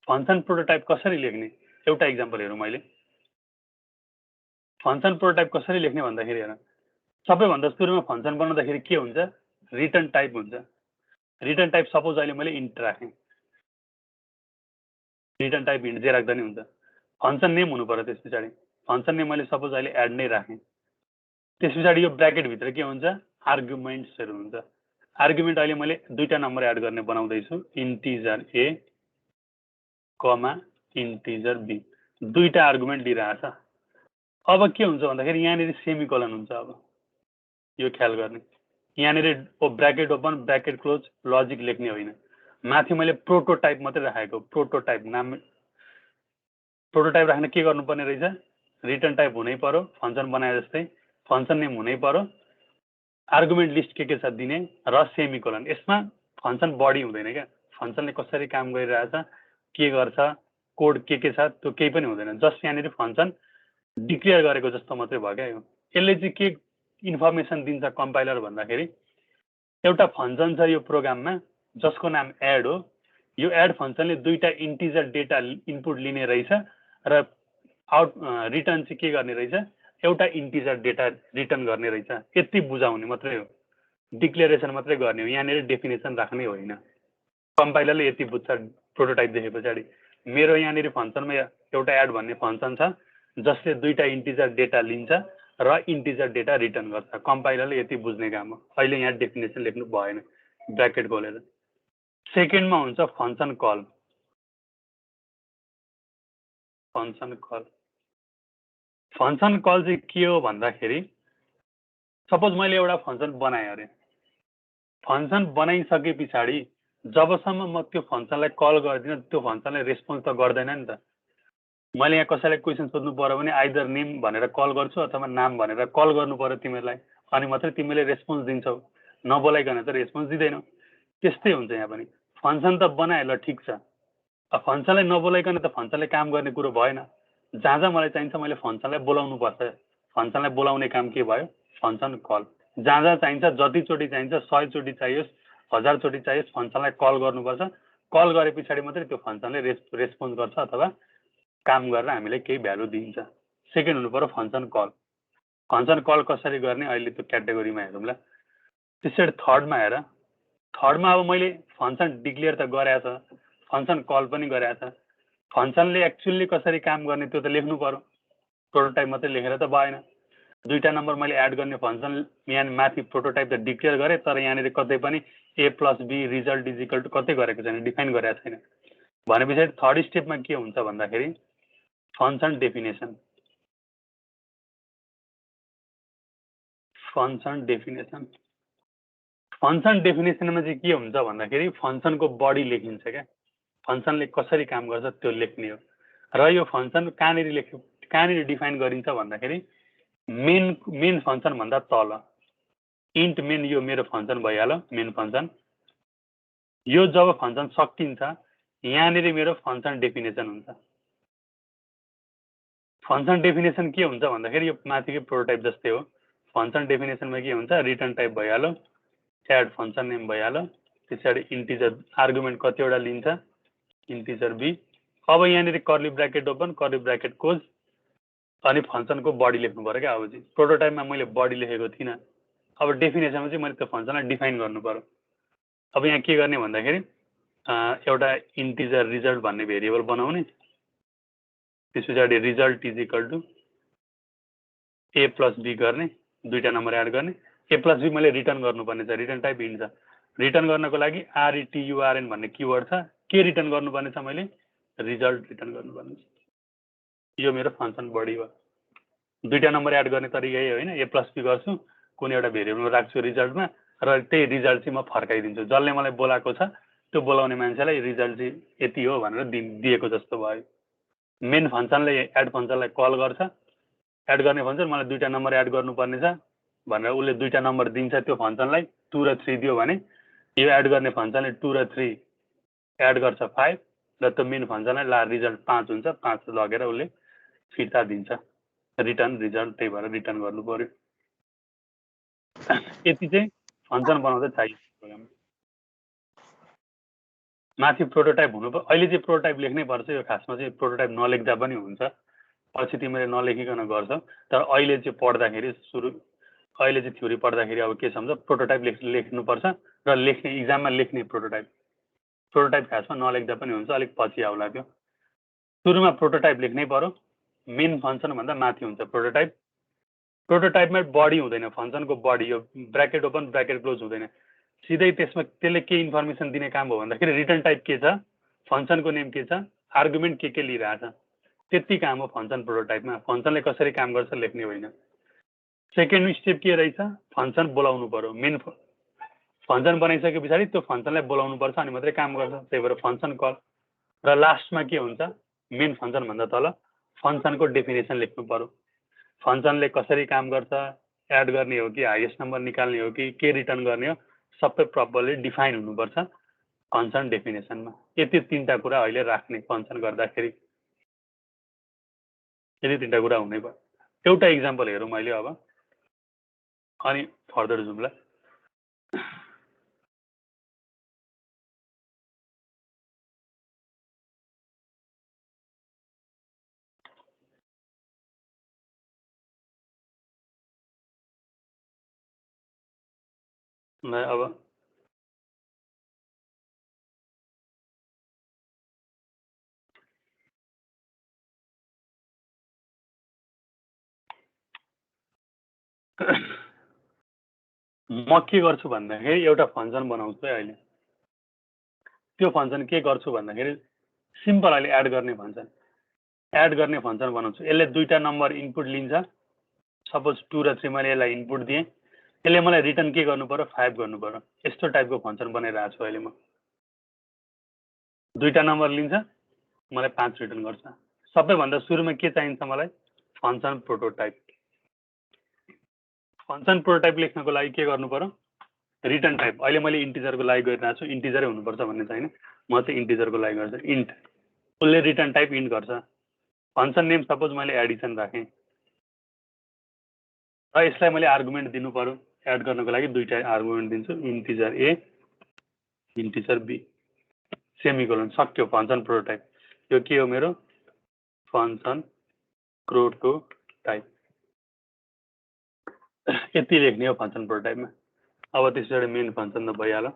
A: फङ्सन प्रोटोटाइप कसरी लेख्ने? एउटा इक्जाम्पल हेरौँ। मैले फङ्सन प्रोटोटाइप कसरी लेख्ने भन्दाखेरि हेर, सबैभन्दा सुरुमा फङ्सन बनाउँदाखेरि के हुन्छ? रिटर्न टाइप हुन्छ। रिटर्न टाइप सपोज अहिले मैले इन्ट राखेँ, रिटर्न टाइप इन्ट जे राख्दा नि हुन्छ। फङ्सन नेम हुनु पर्यो त्यस पछाडि। फङ्सन नेम मैले सपोज अहिले एड नै राखेँ। त्यस पछाडि यो ब्र्याकेटभित्र के हुन्छ? आर्गुमेन्ट्सहरू हुन्छ। आर्गुमेन्ट अहिले मैले दुईटा नम्बर एड गर्ने बनाउँदैछु, integer a comma integer b. दुईटा आर्गुमेन्ट लिइरहेछ। अब के हुन्छ भन्दाखेरि यहाँनिर सेमिकोलन हुन्छ। अब यो ख्याल गर्ने, यहाँनिर bracket open bracket close logic लेख्ने होइन। माथि मैले प्रोटोटाइप मात्रै राखेको। प्रोटोटाइप नाम, प्रोटोटाइप राख्न के गर्नुपर्ने रहेछ? रिटर्न टाइप हुनै पर्यो, फङ्सन बनाए जस्तै। फङ्सन नेम हुनै पर्यो, आर्गुमेन्ट लिस्ट के छ दिने, र सेमिकोलन। यसमा फङ्सन बढी हुँदैन क्या। फङ्सनले कसरी काम गरिरहेछ, के गर्छ, कोड के छ, त्यो केही पनि हुँदैन। जस्ट यहाँनिर फङ्सन डिक्लेयर गरेको जस्तो मात्रै भयो क्या। यो यसले चाहिँ के इन्फर्मेसन दिन्छ कम्पाइलर भन्दाखेरि, एउटा फङ्सन छ यो प्रोग्राममा जसको नाम एड हो। यो एड फङ्सनले दुईटा इन्टिजर डेटा इनपुट लिने रहेछ र रिटर्न चाहिँ के गर्ने रहेछ? एउटा इन्टिजर डेटा रिटर्न गर्ने रहेछ। यति बुझाउने मात्रै हो, डिक्लेरेसन मात्रै गर्ने हो। यहाँनिर डेफिनेसन राख्ने होइन। कम्पाइलरले यति बुझ्छ प्रोटोटाइप देखे पछाडि। मेरो यहाँनिर फङ्सनमा एउटा एड भन्ने फङ्सन छ जसले दुईटा इन्टिजर डेटा लिन्छ र इन्टिजर डेटा रिटर्न गर्छ। कम्पाइलरले यति बुझ्ने काम हो। अहिले यहाँ डेफिनेसन लेख्नु भएन ब्र्याकेट खोलेर। सेकेन्डमा हुन्छ function call. Function call, function call चाहिँ के हो भन्दाखेरि, सपोज मैले एउटा फङ्सन बनाएँ अरे, फङ्सन बनाइसके पछाडि जबसम्म म त्यो फङ्सनलाई कल गर्दिनँ त्यो फङ्सनले रेस्पोन्स त गर्दैन नि त। मैले यहाँ कसैलाई क्वेसन सोध्नु पर्यो भने आइदर नेम भनेर कल गर्छु अथवा नाम भनेर कल गर्नु पर्यो तिमीलाई, अनि मात्रै तिमीले रेस्पोन्स दिन्छौ। नबोलाइकन त रेस्पोन्स दिँदैनौ। त्यस्तै हुन्छ यहाँ पनि। फङ्सन त बनाए ल ठिक छ, फङ्सनलाई नबोलाइकन त फङ्सनले काम गर्ने कुरो भएन। जहाँ जहाँ मलाई चाहिन्छ मैले फङ्सनलाई बोलाउनु पर्छ। फङ्सनलाई बोलाउने काम के भयो? Function call. जहाँ जहाँ चाहिन्छ, जतिचोटि चाहिन्छ, 100 चोटि चाहियोस्, 1000 चोटि चाहियोस्, फङ्सनलाई कल गर्नुपर्छ। कल गरे पछाडि मात्रै त्यो फङ्सनले रेस्पोन्स गर्छ अथवा काम गरेर हामीले केही भ्यालु दिन्छ। सेकेन्ड हुनु पर्यो फङ्सन कल। फङ्सन कल कसरी गर्ने अहिले त्यो क्याटेगोरीमा हेरौँला। त्यसरी थर्डमा हेर, थर्डमा अब मैले फङ्सन डिक्लेयर त गरेछ, फङ्सन कल पनि गरेछ। फङ्सनले एक्चुअली कसरी काम गर्ने त्यो त लेख्नु पर्यो। प्रोटोटाइप मात्रै लेखेर त भएन। दुईटा नम्बर मैले एड गर्ने फङ्सन यहाँ माथि प्रोटोटाइप त डिक्लेयर गरेँ, तर यहाँनिर कतै पनि a + b result is equal to कतै गरेको छैन, डिफाइन गरेको छैन। भनेपछि थर्ड स्टेपमा के हुन्छ भन्दाखेरि function definition. Function definition function डेफिनेसनमा चाहिँ के हुन्छ भन्दाखेरि फङ्सनको बडी लेखिन्छ क्या। फङ्सनले कसरी काम गर्छ त्यो लेख्ने हो। र यो फङ्सन कहाँनिर डिफाइन गरिन्छ भन्दाखेरि मेन फङ्सन भन्दा तल इन्ट मेन, यो मेरो फङ्सन भइहाल्यो मेन फङ्सन। यो जब फङ्सन सकिन्छ यहाँनिर मेरो फङ्सन डेफिनेसन हुन्छ। फङ्सन डेफिनेसन के हुन्छ भन्दाखेरि यो माथिको प्रोटोटाइप जस्तै हो। फङ्सन डेफिनेसनमा के हुन्छ? रिटर्न टाइप भइहाल्यो, एड फङ्सन नेम भइहाल्यो, त्यसरी इन्टिजर आर्गुमेन्ट कतिवटा लिन्छ, इन्टिजर b। अब यहाँनिर curly bracket open, curly bracket close, अनि फङ्सनको बडी लेख्नु पर्यो क्या। अब चाहिँ प्रोटोटाइपमा मैले बडी लेखेको थिइनँ, अब डेफिनेसनमा चाहिँ मैले त्यो फङ्सनलाई डिफाइन गर्नु पर्यो। अब यहाँ के गर्ने भन्दाखेरि एउटा इन्टिजर रिजल्ट भन्ने भेरिएबल बनाउने, त्यस पछाडि result is equal to a + b गर्ने, दुईटा नम्बर एड गर्ने। a + b मैले रिटर्न गर्नुपर्ने छ, रिटर्न टाइप इन्ट छ। रिटर्न गर्नको लागि RETURN भन्ने किवर्ड छ। के रिटर्न गर्नुपर्ने छ? मैले रिजल्ट रिटर्न गर्नुपर्ने छ। यो मेरो फङ्सन बडी हो। दुईटा नम्बर एड गर्ने तरिका यही होइन, a + b गर्छु, कुनै एउटा भेरिएबलमा राख्छु रिजल्टमा, र त्यही रिजल्ट चाहिँ म फर्काइदिन्छु। जसले मलाई बोलाएको छ त्यो बोलाउने मान्छेलाई रिजल्ट चाहिँ यति हो भनेर दिएको जस्तो भयो। मेन फङ्सनले एड फङ्सनलाई कल गर्छ, एड गर्ने फङ्सन मलाई दुईटा नम्बर एड गर्नुपर्ने छ भनेर उसले दुईटा नम्बर दिन्छ त्यो फङ्सनलाई, 2 र 3 दियो भने यो एड गर्ने फङ्सनले 2 र 3 एड गर्छ 5, र त्यो मेन फङ्सनलाई ला रिजल्ट 5 हुन्छ, 5 लगेर उसले फिर्ता दिन्छ रिटर्न रिजल्ट। त्यही भएर रिटर्न गर्नु पर्यो। यति चाहिँ फङ्सन बनाउँदा चाहियो प्रोग्राम। माथि प्रोटोटाइप हुनु पर्यो। अहिले चाहिँ प्रोटोटाइप लेख्नै पर्छ। यो खासमा चाहिँ प्रोटोटाइप नलेख्दा पनि हुन्छ, पछि तिमीले नलेखिकन गर्छौ। तर अहिले चाहिँ पढ्दाखेरि अहिले चाहिँ थ्योरी पढ्दाखेरि अब के सम्झ, प्रोटोटाइप लेख्नुपर्छ र लेख्ने इक्जाममा लेख्ने प्रोटोटाइप खासमा नलेख्दा पनि हुन्छ, अलिक पछि आउला त्यो। सुरुमा प्रोटोटाइप लेख्नै पर्यो। मेन फङ्सन भन्दा माथि हुन्छ प्रोटोटाइप। प्रोटोटाइपमा बडी हुँदैन, फङ्सनको बडी, यो ब्राकेट ओपन ब्राकेट क्लोज हुँदैन, सिधै त्यसमा त्यसले के इन्फर्मेसन दिने काम हो भन्दाखेरि रिटर्न टाइप के छ, फङ्सनको नेम के छ, आर्गुमेन्ट के लिइरहेछ, त्यति काम हो फङ्सन प्रोटोटाइपमा। फङ्सनले कसरी काम गर्छ लेख्ने होइन। सेकेन्ड स्टेप के रहेछ? फङ्सन बोलाउनु पर्यो। मेन फङ्सन बनाइसके पछाडि त्यो फङ्सनलाई बोलाउनु पर्छ अनि मात्रै काम गर्छ, त्यही भएर फङ्सन कल। र लास्टमा के हुन्छ? मेन फङ्सन भन्दा तल फङ्सनको डेफिनेसन लेख्नु पर्यो। फङ्सनले कसरी काम गर्छ, एड गर्ने हो कि हाइएस्ट नम्बर निकाल्ने हो कि के रिटर्न गर्ने हो, सबै प्रपरली डिफाइन हुनुपर्छ फङ्सन डेफिनेसनमा। यति तिनवटा कुरा अहिले राख्ने फङ्सन गर्दाखेरि, यति तिनवटा कुरा हुनै पर्यो। एउटा इक्जाम्पल हेरौँ मैले अब, अनि फर्दर जाउँला। अब म के गर्छु भन्दाखेरि एउटा फङ्सन बनाउँछु है अहिले। त्यो फङ्सन के गर्छु भन्दाखेरि सिम्पल अहिले एड गर्ने फङ्सन बनाउँछु। यसले दुईटा नम्बर इनपुट लिन्छ, सपोज 2 र 3 मैले यसलाई इनपुट दिएँ, यसले मलाई रिटर्न के गर्नु पर्यो? 5 गर्नु पर्यो। यस्तो टाइपको फङ्सन बनाइरहेको छु अहिले म। दुईटा नम्बर लिन्छ, मलाई 5 रिटर्न गर्छ। सबैभन्दा सुरुमा के चाहिन्छ मलाई? Function prototype. फङ्सन प्रोटोटाइप लेख्नको लागि के गर्नु पर्यो? Return type. अहिले मैले इन्टिजरको लागि गरिरहेको छु, इन्टिजरै हुनुपर्छ भन्ने छैन, म चाहिँ इन्टिजरको लागि गर्छु। इन्ट उसले रिटर्न टाइप इन्ट गर्छ फंक्सन नेम सपोज मैले एडिसन राखेँ र यसलाई मैले आर्गुमेन्ट दिनु पर्यो एड गर्नको लागि दुईटा आर्गुमेन्ट दिन्छु integer a integer b semicolon सक्यो फंक्सन प्रोटोटाइप यो के हो मेरो फंक्सन प्रोटोटाइप यति लेख्ने हो फंक्सन प्रोटोटाइपमा अब त्यसबाट मेन फंक्सन त भइहाल्यो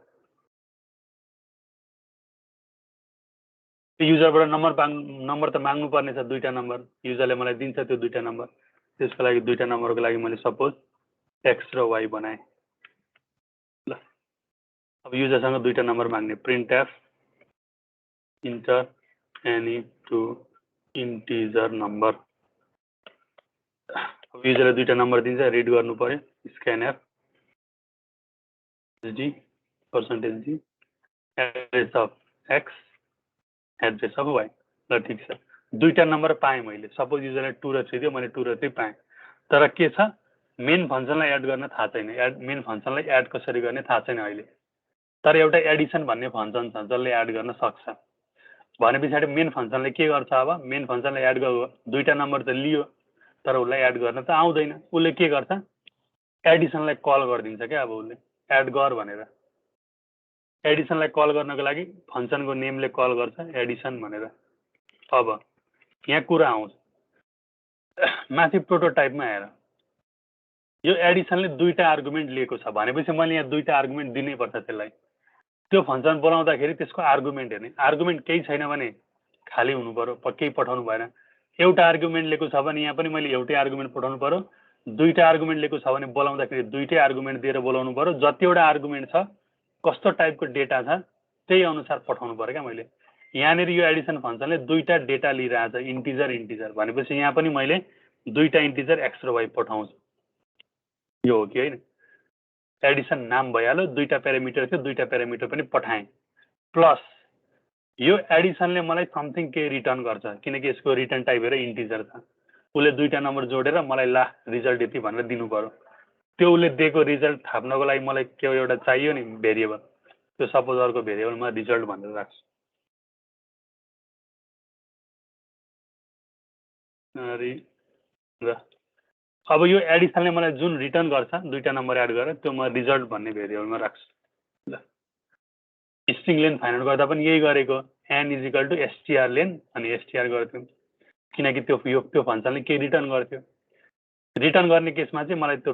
A: युजरबाट नम्बर त माग्नु पर्ने छ दुईटा नम्बर युजरले मलाई दिन्छ त्यो दुईटा नम्बर त्यसको लागि दुईटा नम्बरको लागि मैले सपोज एक्स र वाई बनाएँ ल अब युजरसँग दुईटा नम्बर माग्ने print f enter any two integer number अब युजरले दुईटा नम्बर दिन्छ रिड गर्नु पर्यो scan f g percentage g address of x address of y ल ठिक छ दुईटा नम्बर पाएँ मैले सपोज युजरले 2 र 3 दियो मैले 2 र 3 पाएँ तर के छ मेन फंक्सनलाई एड गर्न थाहा छैन मेन फंक्सनलाई एड कसरी गर्ने थाहा छैन अहिले तर एउटा एडिसन भन्ने फंक्सन छ जसले एड गर्न सक्छ भने पछाडि मेन फंक्सनले के गर्छ अब मेन फंक्सनले एड दुईटा नम्बर त लियो तर उसलाई एड गर्न त आउँदैन उसले के गर्छ एडिसनलाई कल गरिदिन्छ क्या अब उसले एड गर भनेर एडिसनलाई कल गर्नको लागि फंक्सनको नेमले कल गर्छ एडिसन भनेर अब यहाँ कुरा आउँछ माथि प्रोटोटाइपमा हेर यो एडिसनले दुईटा आर्गुमेन्ट लिएको छ भनेपछि मैले यहाँ दुईटा आर्गुमेन्ट दिनै पर्छ त्यसलाई त्यो फंक्सन बोलाउँदाखेरि त्यसको आर्गुमेन्ट हेर्ने आर्गुमेन्ट केही छैन भने खाली हुनु पर्यो केही पठाउनु भएन एउटा आर्गुमेन्ट लिएको छ भने यहाँ पनि मैले एउटै आर्गुमेन्ट पठाउनु पर्यो दुईटा आर्गुमेन्ट लिएको छ भने बोलाउँदाखेरि दुईटै आर्गुमेन्ट दिएर बोलाउनु पर्यो जतिवटा आर्गुमेन्ट छ कस्तो टाइपको डेटा छ त्यही अनुसार पठाउनु पर्यो क्या मैले यहाँनिर यो एडिसन फंक्सनले दुईटा डेटा लिइरहेछ इन्टिजर इन्टिजर भनेपछि यहाँ पनि मैले दुईटा इन्टिजर एक्स र वाई पठाउँछु यो हो कि हैन एडिसन नाम भइहाल्यो दुईटा प्यारामिटर थियो दुईटा प्यारामिटर पनि पठाएँ प्लस यो एडिसनले मलाई समथिङ के रिटर्न गर्छ किनकि यसको रिटर्न टाइप हेरेर इन्टिजर छ उसले दुईटा नम्बर जोडेर मलाई ला रिजल्ट यति भनेर दिनु पर्यो त्यो उसले दिएको रिजल्ट थाप्नको लागि मलाई के एउटा चाहियो नि भेरिएबल त्यो सपोज अर्को भेरिएबलमा रिजल्ट भनेर राख्छु अब यो एडिसनले मलाई जुन रिटर्न गर्छ दुईटा नम्बर एड गरेर त्यो म रिजल्ट भन्ने भेरिएबलमा राख्छु ल स्ट्रिङ लेन फाइन्ड आउट गर्दा पनि यही गरेको n इजिकल टु str लेन अनि str गर्थ्यौँ किनकि त्यो फंक्सनले के रिटर्न गर्थ्यो रिटर्न गर्ने केसमा चाहिँ मलाई त्यो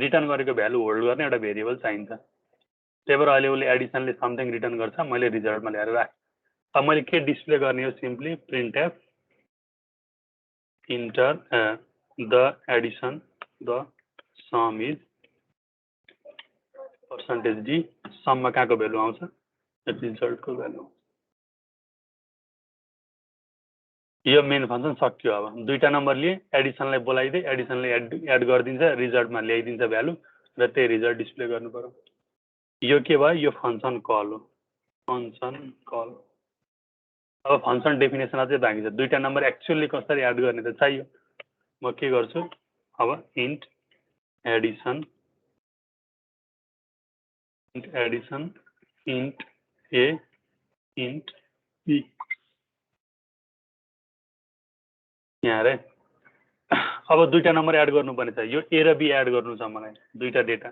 A: रिटर्न गरेको भ्यालु होल्ड गर्ने एउटा भेरिएबल चाहिन्छ त्यही भएर अहिले उसले एडिसनले समथिङ रिटर्न गर्छ मैले रिजल्टमा ल्याएर राखेँ अब मैले के डिस्प्ले गर्ने हो simply print f enter the addition the sum is percentage D सममा कहाँको भ्यालु आउँछ रिजल्टको भ्यालु यो मेन फंक्सन सक्यो अब दुईटा नम्बर लिए एडिसनलाई बोलाइदिए एडिसनले एड गरिदिन्छ रिजल्टमा ल्याइदिन्छ भ्यालु र त्यही रिजल्ट डिस्प्ले गर्नु पर्यो यो के भयो यो फंक्सन कल हो फंक्सन कल अब फंक्सन डेफिनेसन अझै बाँकी छ दुईटा नम्बर एक्चुअली कसरी एड गर्ने त चाहियो म के गर्छु अब int addition int a int b यहाँ रे अब दुईटा नम्बर एड गर्नुपर्ने छ यो ए र बी एड गर्नु छ मलाई दुईटा डेटा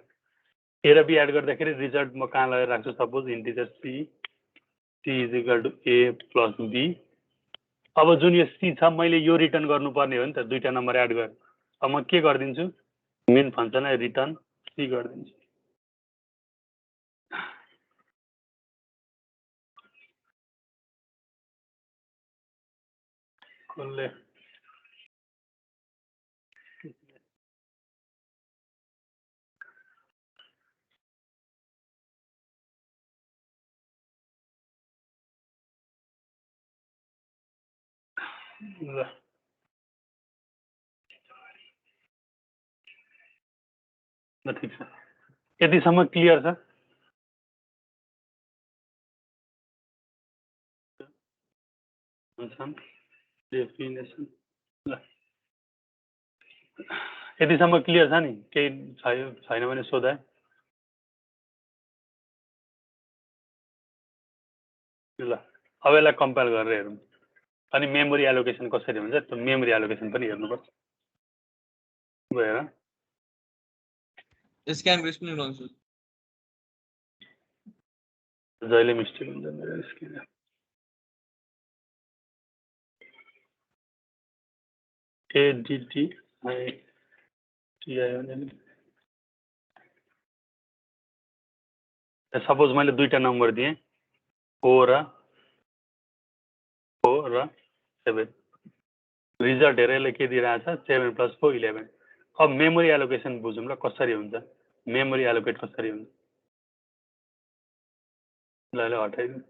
A: ए र बी एड गर्दाखेरि रिजल्ट म कहाँ लगेर राख्छु suppose integer c is equal to a plus b अब जुन यो सी छ मैले यो रिटर्न गर्नुपर्ने हो नि त दुईटा नम्बर एड गरेर अब म के गरिदिन्छु मेन फंक्सनलाई रिटर्न सी गरिदिन्छु कसले ल ठिक छ यतिसम्म क्लियर छ फंक्सन डेफिनेसन ल यतिसम्म क्लियर छ नि केही छैन भने सोधा ल अब यसलाई कम्पाइल गरेर हेरौँ अनि मेमोरी एलोकेसन कसरी हुन्छ त्यो मेमोरी एलोकेसन पनि हेर्नुपर्छ भयो
D: स्क्यान गरेपछि पनि रङ छ
A: जहिले मिस्टेक हुन्छ मेरो स्क्रिन ADDITI सपोज मैले दुईटा नम्बर दिएँ 4 र 7 रिजल्ट हेरेर के दिइरहेछ 7 + 4 11 अब मेमोरी एलोकेसन बुझौँ ल कसरी हुन्छ मेमोरी एलोकेट कसरी हुन्छ ल हटाइदिउँ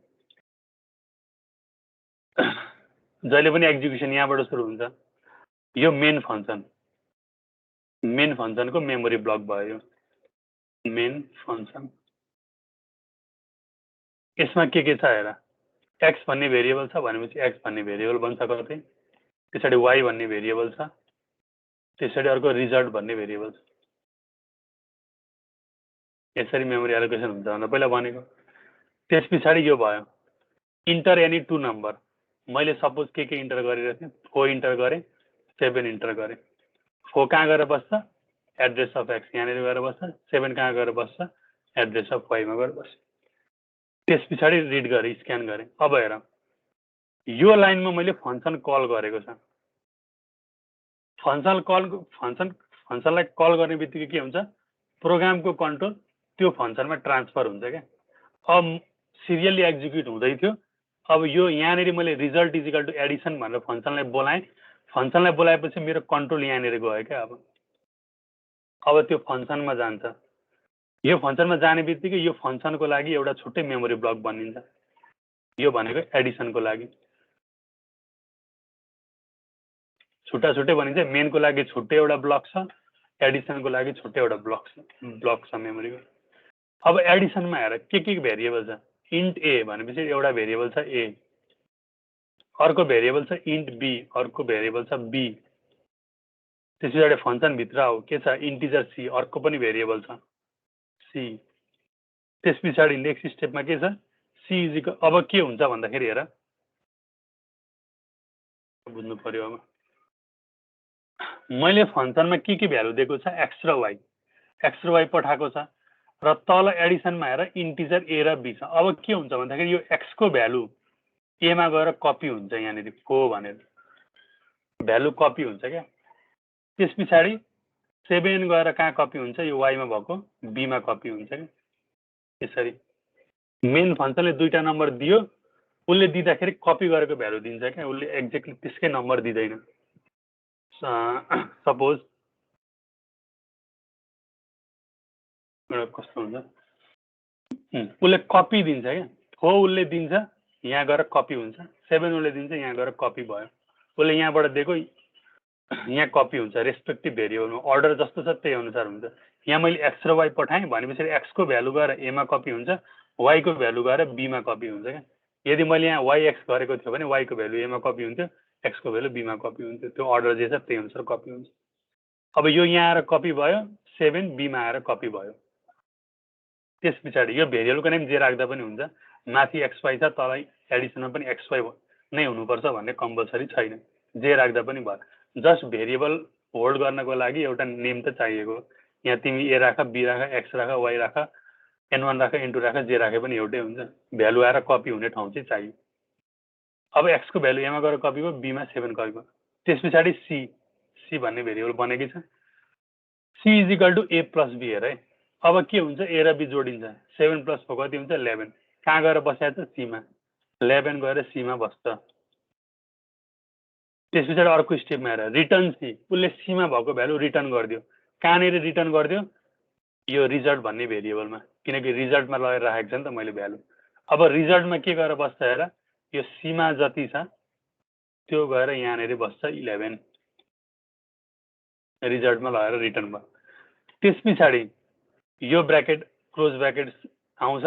A: जहिले पनि एक्जिक्युसन यहाँबाट सुरु हुन्छ यो मेन फङ्सनको मेमोरी ब्लक भयो मेन फङ्सन यसमा के छ हेर x भन्ने भेरिएबल छ भनेपछि x भन्ने भेरिएबल बन्छ कतै त्यसैले y भन्ने भेरिएबल छ त्यसैले अर्को रिजल्ट भन्ने भेरिएबल छ यसरी मेमोरी एलोकेसन हुन्छ भनेर पहिला भनेको त्यसपछि यो भयो इन्टर एनी टु नम्बर मैले सपोज के इन्टर गरिरहेको थिएँ 4 इन्टर गरेँ 7 इन्टर गरेँ 4 कहाँ गएर बस्छ एड्रेस अफ x यहाँनिर गएर बस्छ 7 कहाँ गएर बस्छ एड्रेस अफ y मा गएर बस्छ त्यसपछि रिड गरेँ स्क्यान गरेँ अब हेर यो लाइनमा मैले फङ्सन कल गरेको छ फङ्सनलाई कल गर्ने बित्तिकै के हुन्छ प्रोग्रामको कन्ट्रोल त्यो फङ्सनमा ट्रान्सफर हुन्छ क्या अब सिरियली एक्जिक्युट हुँदै थियो अब यो यहाँनिर मैले रिजल्ट इजिकल टु एडिसन भनेर फङ्सनलाई बोलाएँ फङ्सनलाई बोलाएपछि मेरो कन्ट्रोल यहाँनिर गयो क्या अब त्यो फङ्सनमा जान्छ यो फङ्सनमा जाने बित्तिकै यो फङ्सनको लागि एउटा छुट्टै मेमोरी ब्लक बनिन्छ यो भनेको एडिसनको लागि छुट्टै भनिन्छ मेनको लागि छुट्टै एउटा ब्लक छ एडिसनको लागि छुट्टै एउटा ब्लक छ मेमोरीको अब एडिसनमा हेर के भेरिएबल छ इन्ट ए भनेपछि एउटा भेरिएबल छ ए अर्को भेरिएबल छ इन्ट बी अर्को भेरिएबल छ बी त्यसपछि फङ्सन भित्र हो के छ इन्टिजर सी अर्को पनि भेरिएबल छ सी त्यसपछि नेक्स्ट स्टेपमा के छ सी इजिकल अब के हुन्छ भन्दाखेरि हेर बुझ्नु पर्यो अब मैले फङ्सनमा के भ्यालु दिएको छ एक्स र वाइ पठाएको छ र तल एडिसनमा हेर इन्टिजर ए र बी छ अब के हुन्छ भन्दाखेरि यो एक्स को भ्यालु ए मा गएर कपी हुन्छ यहाँनिर को भनेर भ्यालु कपी हुन्छ क्या त्यसपछि 7 गएर कहाँ कपी हुन्छ यो वाइ मा भएको बी मा कपी हुन्छ क्या यसरी मेन फङ्सनले दुईटा नम्बर दियो उसले दिँदाखेरि कपी गरेको भ्यालु दिन्छ क्या उसले एक्ज्याक्टली त्यसकै नम्बर दिँदैन सपोज कस्तो हुन्छ उसले कपी दिन्छ क्या 4 उसले दिन्छ यहाँ गएर कपी हुन्छ 7 उसले दिन्छ यहाँ गएर कपी भयो उसले यहाँबाट दिएको यहाँ कपी हुन्छ रेस्पेक्टिभ भेरिएबलमा अर्डर जस्तो छ त्यही अनुसार हुन्छ यहाँ मैले एक्स र वाइ पठाएँ भनेपछि एक्स को भ्यालु गएर ए मा कपी हुन्छ वाइ को भ्यालु गएर बी मा कपी हुन्छ क्या यदि मैले यहाँ वाइ एक्स गरेको थियो भने वाइ को भ्यालु ए मा कपी हुन्थ्यो एक्स को भ्यालु बी मा कपी हुन्थ्यो त्यो अर्डर जे छ त्यही अनुसार कपी हुन्छ अब यो यहाँ आएर कपी भयो 7 बी मा आएर कपी भयो त्यसपछि यो भेरिएबलको नेम जे राख्दा पनि हुन्छ माथि एक्स वाइ छ तल एडिसनमा पनि एक्स वाइ नै हुनुपर्छ भन्ने कम्पलसरी छैन जे राख्दा पनि भयो जस्ट भेरिएबल होल्ड गर्नको लागि एउटा नेम त चाहिएको यहाँ तिमी ए राख बी राख एक्स राख वाइ राख n1 राख n2 राख जे राखे पनि एउटै हुन्छ भ्यालु आएर कपी हुने ठाउँ चाहिँ चाहियो अब एक्स को भ्यालु एमा गएर कपी भयो बी मा 7 कपी भयो त्यसपछि सी भन्ने भेरिएबल बनेकै छ c is equal to a plus b हेर है अब के हुन्छ ए र बी जोडिन्छ 7 + 4 कति हुन्छ 11 कहाँ गएर बसेको छ सी मा 11 गएर सी मा बस्छ त्यसपछि अर्को स्टेपमा हेर रिटर्न सी उसले सी मा भएको भ्यालु रिटर्न गरिदियो कहाँनिर रिटर्न गरिदियो यो रिजल्ट भन्ने भेरिएबलमा किनकि रिजल्टमा लगेर राखेको छ नि त मैले भ्यालु अब रिजल्टमा के गएर बस्छ हेर यो सी मा जति छ त्यो गएर यहाँनिर बस्छ 11 रिजल्टमा लगेर रिटर्न भयो त्यसपछि यो ब्र्याकेट क्लोज ब्र्याकेट आउँछ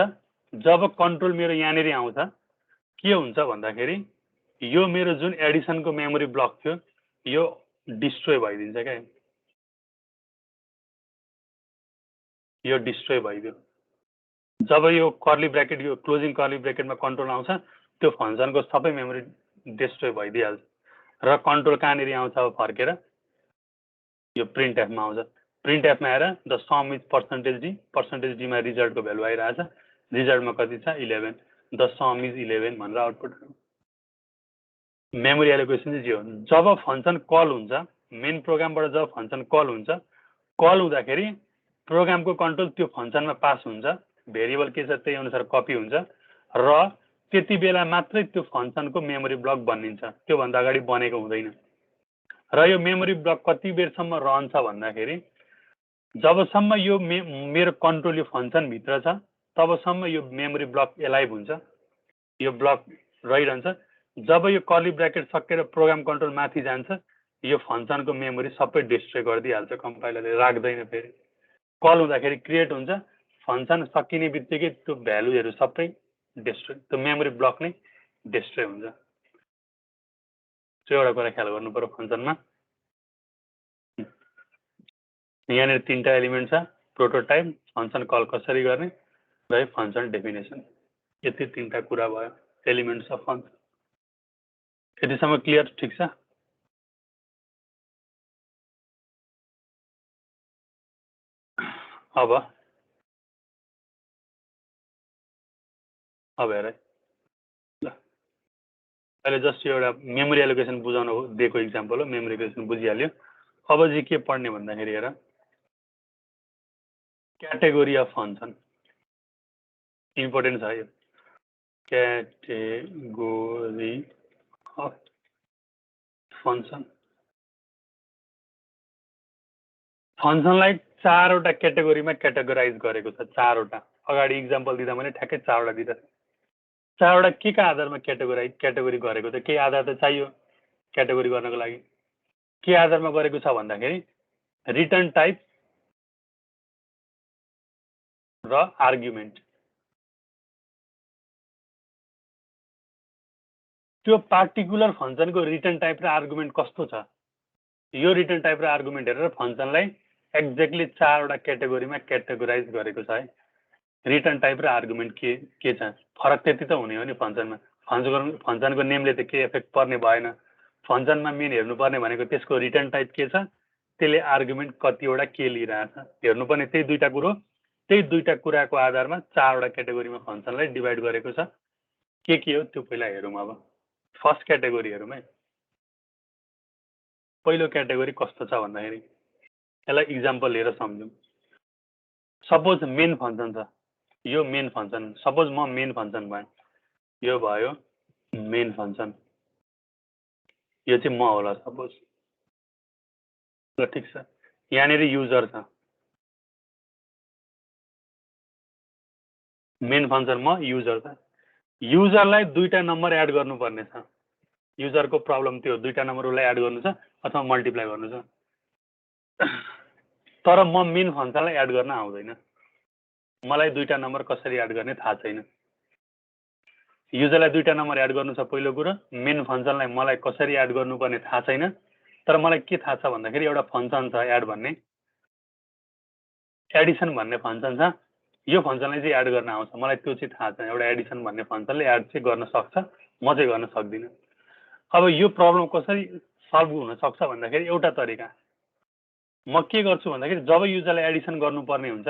A: जब कन्ट्रोल मेरो यहाँनिर आउँछ के हुन्छ भन्दाखेरि यो मेरो जुन एडिसनको मेमोरी ब्लक थियो यो डिस्ट्रोय भइदिन्छ क्या यो डिस्ट्रोय भइदियो जब यो कर्ली ब्र्याकेट यो क्लोजिङ कर्ली ब्र्याकेटमा कन्ट्रोल आउँछ त्यो फङ्सनको सबै मेमोरी डिस्ट्रोय भइदिइहाल्छ र कन्ट्रोल कहाँनिर आउँछ अब फर्केर यो प्रिन्ट एफमा आउँछ प्रिन्ट एफमा आएर द सम इज पर्सेन्टेज डीमा रिजल्टको भ्यालु आइरहेछ रिजल्टमा कति छ 11 द सम इज 11 भनेर आउटपुट मेमोरी एलोकेसन चाहिँ हो जब फंक्सन कल हुन्छ मेन प्रोग्रामबाट जब फंक्सन कल हुन्छ कल हुँदाखेरि प्रोग्रामको कन्ट्रोल त्यो फंक्सनमा पास हुन्छ भेरिएबल के छ त्यही अनुसार कपी हुन्छ र त्यति बेला मात्रै त्यो फंक्सनको मेमोरी ब्लक बनिन्छ त्यो भन्दा अगाडि बनेको हुँदैन र यो मेमोरी ब्लक कति बेरसम्म रहन्छ भन्दाखेरि जबसम्म यो मेरो कन्ट्रोल यो फंक्सन भित्र छ तबसम्म यो मेमोरी ब्लक एलाइभ हुन्छ यो ब्लक रहिरहन्छ जब यो कर्ली ब्र्याकेट सकेर प्रोग्राम कन्ट्रोल माथि जान्छ यो फंक्सनको मेमोरी सबै डिस्ट्रोय गरिदिइहाल्छ कम्पाइलरले राख्दैन फेरि कल हुँदाखेरि क्रिएट हुन्छ फंक्सन सकिने बित्तिकै त्यो भ्यालुहरू सबै डिस्ट्रोय त्यो मेमोरी ब्लक नै डिस्ट्रोय हुन्छ त्यो एउटा कुरा ख्याल गर्नु पर्यो फंक्सनमा यहाँनिर तीनटा एलिमेन्ट छ प्रोटोटाइप फंक्सन कल कसरी गर्ने र फंक्सन डेफिनेसन यति तीनटा कुरा भयो एलिमेन्ट्स अफ फंक्सन यतिसम्म क्लियर ठीक छ अब हेर ल अहिले जस्ट एउटा मेमोरी एलोकेसन बुझाउन दिएको इक्जाम्पल हो मेमोरी एलोकेसन बुझिहाल्यो अब चाहिँ के पढ्ने भन्दाखेरि हेर क्याटेगोरी अफ फंक्सन इम्पोर्टेन्ट छ यो क्याटेगोरी अफ फंक्सन फंक्सनलाई चारवटा क्याटेगोरीमा क्याटेगोराइज गरेको छ चारवटा अगाडि इक्जाम्पल दिँदा मैले ठ्याक्कै चारवटा दिँदा चारवटा के का आधारमा क्याटेगोरी गरेको त केही आधार त चाहियो क्याटेगोरी गर्नको लागि के आधारमा गरेको छ भन्दाखेरि रिटर्न टाइप र आर्गुमेन्ट त्यो पार्टिकुलर फंक्सनको रिटर्न टाइप र आर्गुमेन्ट कस्तो छ यो रिटर्न टाइप र आर्गुमेन्ट हेरेर फंक्सनलाई एक्ज्याक्टली चारवटा क्याटेगोरीमा क्याटेगोराइज गरेको छ है रिटर्न टाइप र आर्गुमेन्ट के छ फरक त्यति त हुने हो नि फंक्सनमा फंक्सनको नेमले त के इफेक्ट पर्ने भएन फंक्सनमा मेन हेर्नुपर्ने भनेको त्यसको रिटर्न टाइप के छ त्यसले आर्गुमेन्ट कतिवटा के लिइरहेछ हेर्नुपर्ने त्यही दुईटा कुराको आधारमा चारवटा क्याटेगोरीमा फंक्सनलाई डिभाइड गरेको छ के हो त्यो पहिला हेरौँ अब फर्स्ट क्याटेगोरी हेरौँ है पहिलो क्याटेगोरी कस्तो छ भन्दाखेरि यसलाई इक्जाम्पल लिएर सम्झौँ सपोज मेन फंक्सन छ यो मेन फंक्सन सपोज म मेन फंक्सन भएँ यो भयो मेन फंक्सन यो चाहिँ म होला सपोज ल ठिक छ यहाँनिर युजर छ मेन फंक्सन म युजर छ युजरलाई दुईटा नम्बर एड गर्नुपर्ने छ युजरको प्रब्लम त्यो दुईटा नम्बर उसलाई एड गर्नु छ अथवा मल्टिप्लाई गर्नु छ तर म मेन फंक्सनलाई एड गर्न आउँदैन मलाई दुईटा नम्बर कसरी एड गर्ने थाहा छैन युजरलाई दुईटा नम्बर एड गर्नु छ पहिलो कुरा मेन फंक्सनलाई मलाई कसरी एड गर्नुपर्ने थाहा छैन तर मलाई के थाहा छ भन्दाखेरि एउटा फंक्सन छ एड भन्ने एडिसन भन्ने फंक्सन छ यो फंक्सनलाई चाहिँ एड गर्न आउँछ मलाई त्यो चाहिँ थाहा छैन एउटा एडिसन भन्ने फंक्सनले एड चाहिँ गर्न सक्छ म चाहिँ गर्न सक्दिनँ अब यो प्रब्लम कसरी सल्भ हुन सक्छ भन्दाखेरि एउटा तरिका म के गर्छु भन्दाखेरि जब युजरलाई एडिसन गर्नुपर्ने हुन्छ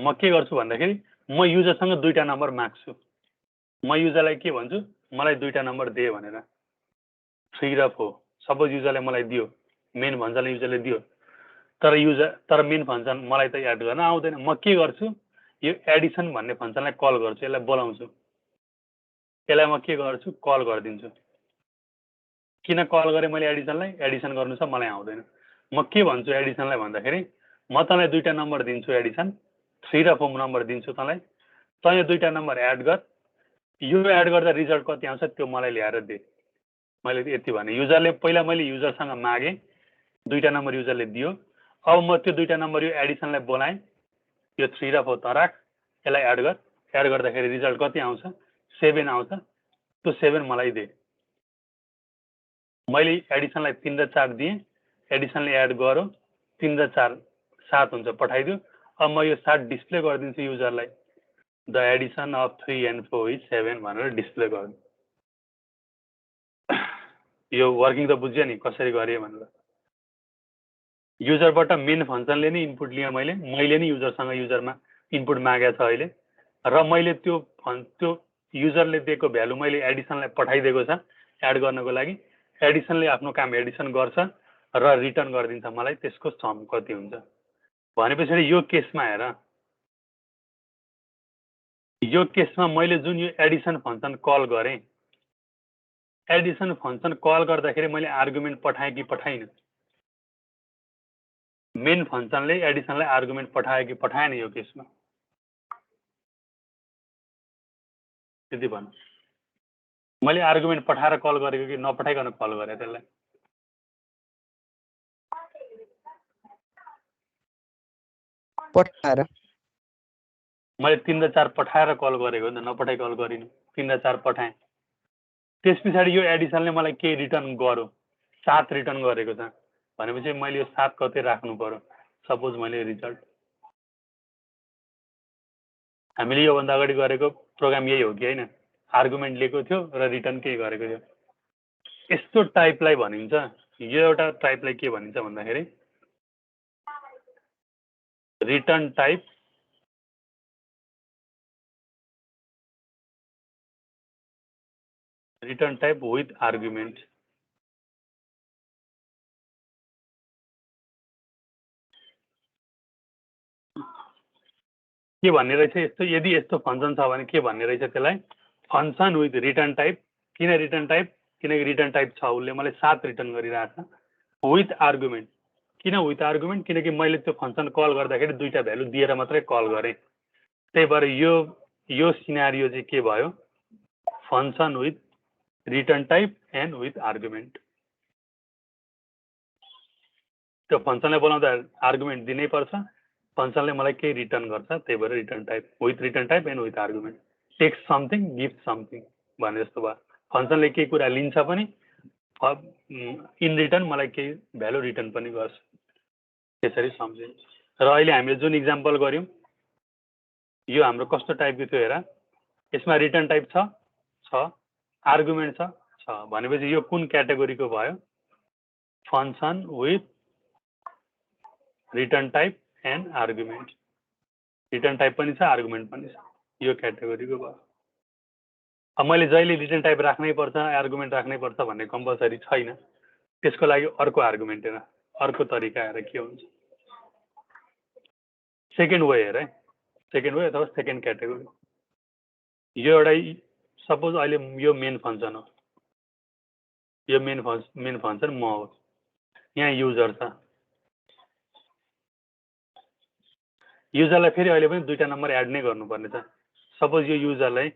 A: म के गर्छु भन्दाखेरि म युजरसँग दुईटा नम्बर माग्छु म युजरलाई के भन्छु मलाई दुईटा नम्बर दे भनेर 3 र 4 सपोज युजरले मलाई दियो मेन फंक्सनले युजरले दियो तर मेन फंक्सन मलाई त एड गर्न आउँदैन म के गर्छु यो एडिसन भन्ने फंक्सनलाई कल गर्छु यसलाई बोलाउँछु यसलाई म के गर्छु कल गरिदिन्छु किन कल गरेँ मैले एडिसनलाई एडिसन गर्नु छ मलाई आउँदैन म के भन्छु एडिसनलाई भन्दाखेरि म तँलाई दुईटा नम्बर दिन्छु एडिसन 3 र 4 नम्बर दिन्छु तँलाई तँ यो दुईटा नम्बर एड गर यो एड गर्दा रिजल्ट कति आउँछ त्यो मलाई ल्याएर दे मैले यति भने युजरले पहिला मैले युजरसँग मागे दुईटा नम्बर युजरले दियो अब म त्यो दुईटा नम्बर यो एडिसनलाई बोलाएँ यो 3 र 4 तँ राख यसलाई एड गर्दाखेरि रिजल्ट कति आउँछ 7 आउँछ त्यो 7 मलाई दे मैले एडिसनलाई 3 र 4 दिएँ एडिसनले एड गर्यो 3 र 4 7 हुन्छ पठाइदियो अब म यो 7 डिस्प्ले गरिदिन्छु युजरलाई the Edison of 3 and 4 is 7 भनेर डिस्प्ले गर्नु। यो वर्किङ त बुझ्यो नि कसरी गरेँ भनेर। युजरबाट मेन फङ्सनले नै इनपुट लिएँ मैले नै युजरसँग युजरमा इनपुट मागेको छ अहिले र मैले त्यो युजरले दिएको भ्यालु मैले एडिसनलाई पठाइदिएको छ एड गर्नको लागि। एडिसनले आफ्नो काम एडिसन गर्छ र रिटर्न गरिदिन्छ मलाई त्यसको सम कति हुन्छ भनेपछि यो केसमा हेर, यो केसमा मैले जुन यो एडिसन फङ्सन कल गरेँ, एडिसन फङ्सन कल गर्दाखेरि मैले आर्गुमेन्ट पठाएँ कि पठाइन? मेन फङ्सनले एडिसनलाई आर्गुमेन्ट पठायो कि पठाएन यो केसमा? त्यति भन्नु। मैले आर्गुमेन्ट पठाएर कल गरेको कि नपठाइकन कल गरेँ त्यसलाई?
B: पठाएर।
A: मैले 3 र 4 पठाएर कल गरेको नि त, नपठाइ कल गरिनँ। 3 र 4 पठाएँ। त्यस पछाडि यो एडिसनले मलाई के रिटर्न गर्यो? 7 रिटर्न गरेको छ भनेपछि मैले यो 7 कतै राख्नु पर्यो। सपोज मैले रिजल्ट हामीले योभन्दा अगाडि गरेको प्रोग्राम यही हो कि होइन? आर्गुमेन्ट लिएको थियो र रिटर्न केही गरेको थियो। यस्तो टाइपलाई भनिन्छ, यो एउटा टाइपलाई के भनिन्छ भन्दाखेरि रिटर्न टाइप विथ आर्गुमेन्ट। के भन्ने रहेछ यस्तो? यदि यस्तो फङ्सन छ भने के भन्ने रहेछ त्यसलाई? Function with return type. किन रिटर्न टाइप? किनकि रिटर्न टाइप छ, उसले मलाई 7 रिटर्न गरिरहेको छ। With argument. किन विथ आर्गुमेन्ट? किनकि मैले त्यो फङ्सन कल गर्दाखेरि दुईटा भ्यालु दिएर मात्रै कल गरेँ। त्यही भएर यो सिनारियो चाहिँ के भयो? Function with return type and with argument. त्यो फङ्सनलाई बोलाउँदा आर्गुमेन्ट दिनै पर्छ, फङ्सनले मलाई केही रिटर्न गर्छ, त्यही भएर return type with return type and with argument. Takes something give something भने जस्तो भयो। फङ्सनले केही कुरा लिन्छ पनि, इन रिटर्न मलाई केही भ्यालु रिटर्न पनि गर्छ। त्यसरी सम्झिन्छ। र अहिले हामीले जुन इक्जाम्पल गर्यौँ यो हाम्रो कस्तो टाइपको थियो हेर? यसमा रिटर्न टाइप छ, आर्गुमेन्ट छ भनेपछि यो कुन क्याटेगोरीको भयो? Function with return type and argument. Return type पनि छ, आर्गुमेन्ट पनि छ, यो क्याटेगोरीको भयो। अब मैले जहिले रिटर्न टाइप राख्नै पर्छ, आर्गुमेन्ट राख्नै पर्छ भन्ने कम्पलसरी छैन। त्यसको लागि अर्को आर्गुमेन्ट हेर, अर्को तरिका हेर के हुन्छ। सेकेन्ड वे हेर है, सेकेन्ड वे अथवा सेकेन्ड क्याटेगोरी। यो एउटा सपोज अहिले यो मेन फङ्सन हो, यो मेन फङ्सन म हो। यहाँ युजर छ, युजरलाई फेरि अहिले पनि दुईटा नम्बर एड नै गर्नुपर्ने छ। सपोज यो युजरलाई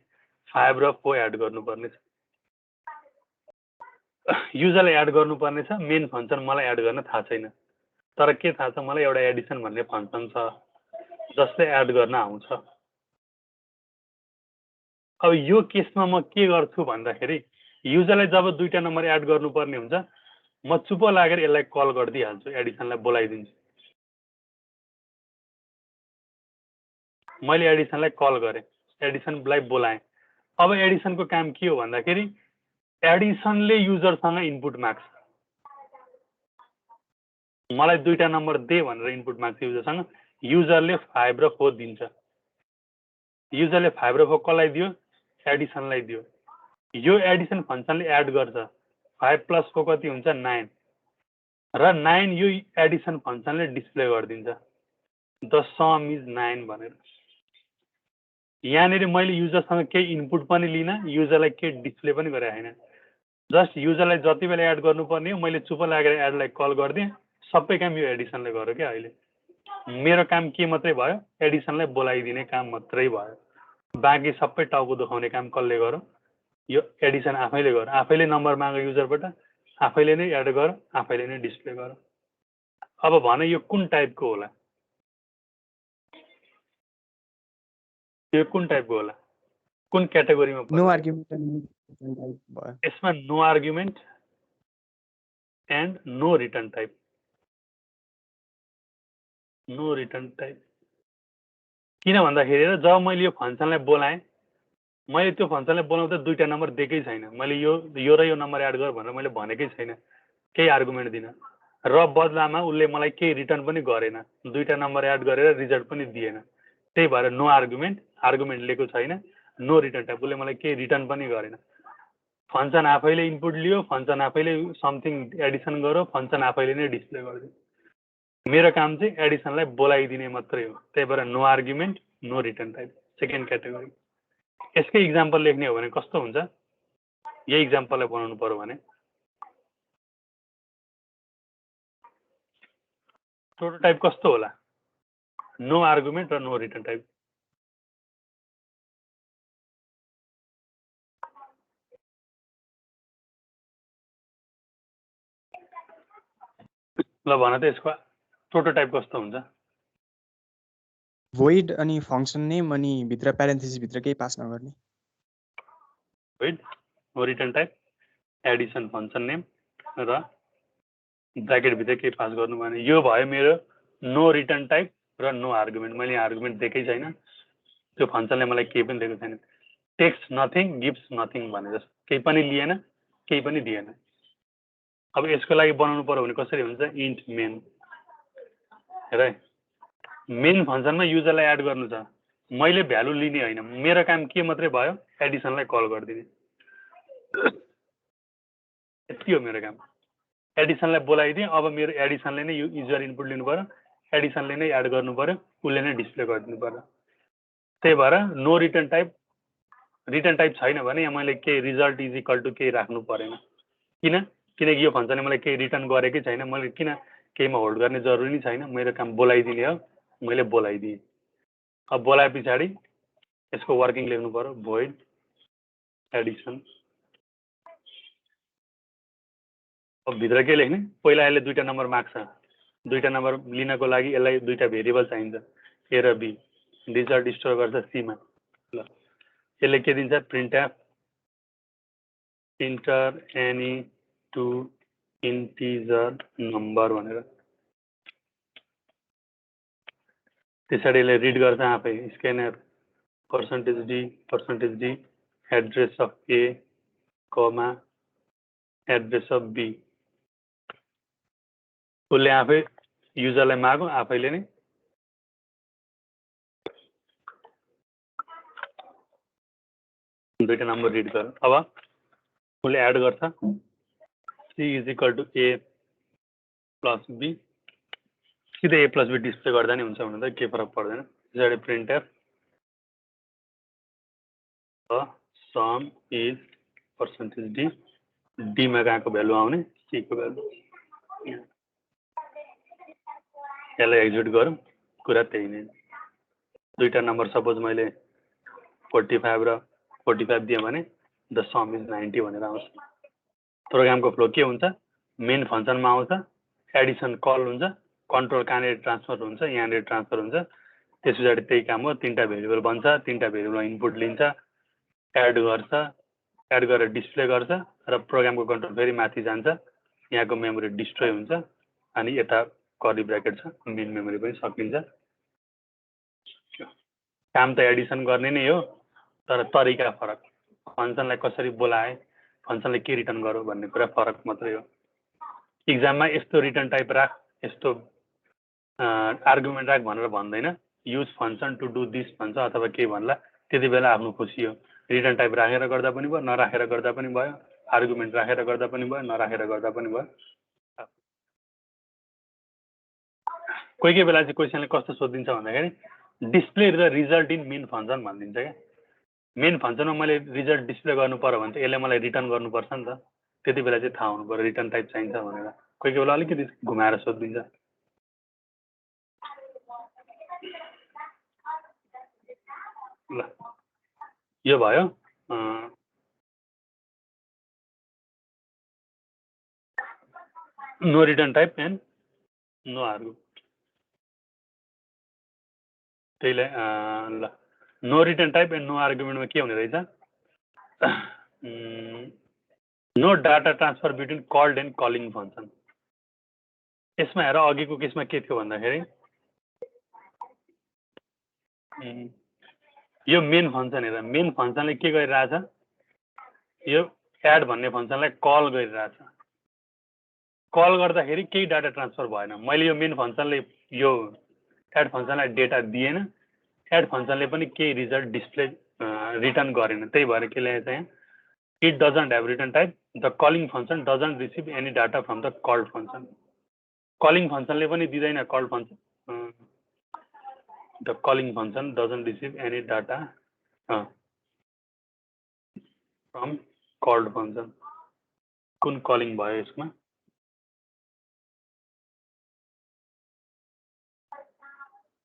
A: 5 र 4 एड गर्नुपर्ने छ। युजरलाई एड गर्नुपर्ने छ, मेन फङ्सन मलाई एड गर्न थाहा छैन। तर के थाहा छ मलाई? एउटा एडिसन भन्ने फङ्सन छ जसले एड गर्न आउँछ। अब यो केसमा म के गर्छु भन्दाखेरि युजरलाई जब दुईटा नम्बर एड गर्नुपर्ने हुन्छ म चुप लागेर यसलाई कल गरिदिइहाल्छु, एडिसनलाई बोलाइदिन्छु। मैले एडिसनलाई कल गरेँ, एडिसनलाई बोलाएँ। अब एडिसनको काम के हो भन्दाखेरि एडिसनले युजरसँग इनपुट माग्छ। मलाई दुईटा नम्बर दे भनेर इनपुट माग्छ युजरसँग। युजरले 5 र 4 दिन्छ। युजरले 5 र 4 कसलाई दियो? एडिसनलाई दियो। यो एडिसन फङ्सनले एड गर्छ। 5 + 4 कति हुन्छ? 9 र 9 यो एडिसन फङ्सनले डिस्प्ले गरिदिन्छ, द सम इज 9 भनेर। यहाँनिर मैले युजरसँग केही इनपुट पनि लिन, युजरलाई केही डिस्प्ले पनि गरेको छैन। जस्ट युजरलाई जति बेला एड गर्नुपर्ने हो मैले चुप लागेर एडलाई कल गरिदिएँ। सबै काम यो एडिसनले गर्यो क्या। अहिले मेरो काम के मात्रै भयो? एडिसनलाई बोलाइदिने काम मात्रै भयो। बाँकी सबै टाउको दुखाउने काम कसले गर्यो? यो एडिसन आफैले गर्यो। आफैले नम्बर माग्यो युजरबाट, आफैले नै एड गर्यो, आफैले नै डिस्प्ले गर्यो। अब भने यो कुन टाइपको होला? यो कुन टाइपको होला? कुन क्याटेगोरीमा पर्छ?
B: नो आर्गुमेन्ट भयो।
A: यसमा no argument and no return type. No return type. किन भन्दाखेरि जब मैले यो फंक्सनलाई बोलाएँ मैले त्यो फंक्सनलाई बोलाउँदा दुईटा नम्बर दिएकै छैन मैले यो र यो नम्बर एड गर भनेर मैले भनेकै छैन केही आर्गुमेन्ट दिन र बदलामा उसले मलाई केही रिटर्न पनि गरेन दुईटा नम्बर एड गरेर रिजल्ट पनि दिएन त्यही भएर नो आर्गुमेन्ट लिएको छैन नो रिटर्न टाइप उसले मलाई केही रिटर्न पनि गरेन फंक्सन आफैले इनपुट लियो फंक्सन आफैले समथिङ एडिसन गर्यो फंक्सन आफैले नै डिस्प्ले गर्यो मेरो काम चाहिँ एडिसनलाई बोलाइदिने मात्रै हो त्यही भएर no argument no return type second category यसकै इक्जाम्पल लेख्ने हो भने कस्तो हुन्छ यही इक्जाम्पललाई बनाउनु पर्यो भने प्रोटोटाइप कस्तो होला नो आर्गुमेन्ट र नो रिटर्न टाइप ल भन त यसको प्रोटोटाइप कस्तो हुन्छ
B: void अनि function name अनि भित्र parenthesis भित्र केही पास नगर्ने
A: void no return type addition function name र ब्रैकेट भित्र केही पास गर्नु भने यो भयो मेरो नो रिटर्न टाइप र नो आर्गुमेन्ट मैले आर्गुमेन्ट दिएकै छैन त्यो फंक्सनले मलाई केही पनि दिएको छैन टेक्स्ट नथिङ गिभ्स नथिङ भने जस्तो केही पनि लिएन केही पनि दिएन अब यसको लागि बनाउनु पर्यो भने कसरी हुन्छ इन्ट मेन हेर मेन फंक्सनमा युजरलाई एड गर्नु छ मैले भ्यालु लिने हैन मेरो काम के मात्रै भयो एडिसनलाई कल गरिदिने यति हो मेरो काम एडिसनलाई बोलाइदिए अब मेरो एडिसनले नै युजर इनपुट लिनु पर्यो एडिसनले नै एड गर्नु पर्यो उसले नै डिस्प्ले गरिदिनु पर्यो त्यही भएर नो रिटर्न टाइप छैन भने यहाँ मैले के रिजल्ट इज इक्वल टु केही राख्नु परेन किनकि यो फंक्सनले मलाई केही रिटर्न गरेकै छैन मैले किन केहीमा होल्ड गर्ने जरुरी नै छैन मेरो काम बोलाइदिने हो मैले बोलाइदिएँ अब बोलाए पछाडि यसको वर्किङ लेख्नु पर्यो void एडिसन अब भित्र के लेख्ने पहिला यसले दुईटा नम्बर माग्छ दुईटा नम्बर लिनको लागि यसलाई दुईटा भेरिएबल चाहिन्छ a र b रिजल्ट स्टोर गर्छ c मा ल यसले के दिन्छ printf enter any two integer number भनेर त्यसैले यसले रिड गर्छ आफै scanner %d address of a कमा एड्रेस अफ b उसले आफै युजरलाई मागो आफैले नै दुईटा नम्बर रिड गर अब उसले एड गर्छ c is equal to a plus b सिधै a प्लस b डिस्प्ले गर्दा नि हुन्छ भने त के फरक पर्दैन त्यसैले printf sum is %d d मा गएको भ्यालु आउने c को भ्यालु यसलाई एक्जिक्युट गरौँ कुरा त्यही नै दुईटा नम्बर सपोज मैले 45 र 45 दिएँ भने द सम इज 90 भनेर आउँछ प्रोग्रामको फ्लो के हुन्छ मेन फंक्सनमा आउँछ एडिसन कल हुन्छ कन्ट्रोल कहाँनिर ट्रान्सफर हुन्छ यहाँनिर ट्रान्सफर हुन्छ त्यस पछाडि त्यही काम हो तीनटा भेरिएबल बन्छ तीनटा भेरिएबलमा इनपुट लिन्छ एड गर्छ एड गरेर डिस्प्ले गर्छ र प्रोग्रामको कन्ट्रोल फेरि माथि जान्छ यहाँको मेमोरी डिस्ट्रोय हुन्छ अनि यता कर्ली ब्र्याकेट छ मेन मेमोरी पनि सकिन्छ काम त एडिसन गर्ने नै हो तर तरिका फरक फंक्सनलाई कसरी बोलाए फंक्सनले के रिटर्न गर्यो भन्ने कुरा फरक मात्रै हो इक्जाममा यस्तो रिटर्न टाइप राख यस्तो आर्गुमेन्ट राख भनेर भन्दैन use function to do this भन्छ अथवा के भन्ला त्यति बेला आफ्नो खुसी हो रिटर्न टाइप राखेर गर्दा पनि भयो नराखेर गर्दा पनि भयो आर्गुमेन्ट राखेर गर्दा पनि भयो नराखेर गर्दा पनि भयो कोही कोही बेला चाहिँ क्वेसनले कस्तो सोधिन्छ भन्दाखेरि display the result in main function भनिदिन्छ क्या मेन फंक्सनमा मैले रिजल्ट डिस्प्ले गर्नु पर्यो भने त यसले मलाई रिटर्न गर्नुपर्छ नि त त्यति बेला चाहिँ थाहा हुनु पर्यो रिटर्न टाइप चाहिन्छ भनेर कोही कोही बेला अलिकति घुमाएर सोधिदिन्छ ल यो भयो no return type and no आर्गु त्यहीलाई ल no return type and no आर्गुमेन्टमा के हुने रहेछ no data transfer between called and calling function यसमा हेर अघिको केसमा के थियो भन्दाखेरि यो मेन फंक्शन हेर मेन फंक्शनले के गरिरहेछ यो एड भन्ने फंक्शनलाई कल गरिरहेछ कल गर्दाखेरि केही डाटा ट्रान्सफर भएन मैले यो मेन फंक्शनले यो एड फंक्शनलाई डेटा दिएन एड फंक्शनले पनि केही रिजल्ट डिस्प्ले रिटर्न गरेन त्यही भएर के लेखेछ यहाँ it doesn't have return type the calling function doesn't receive any data from the called function calling फंक्शनले पनि दिँदैन called function the calling function doesn't receive any data from called function कुन कलिङ भयो यसमा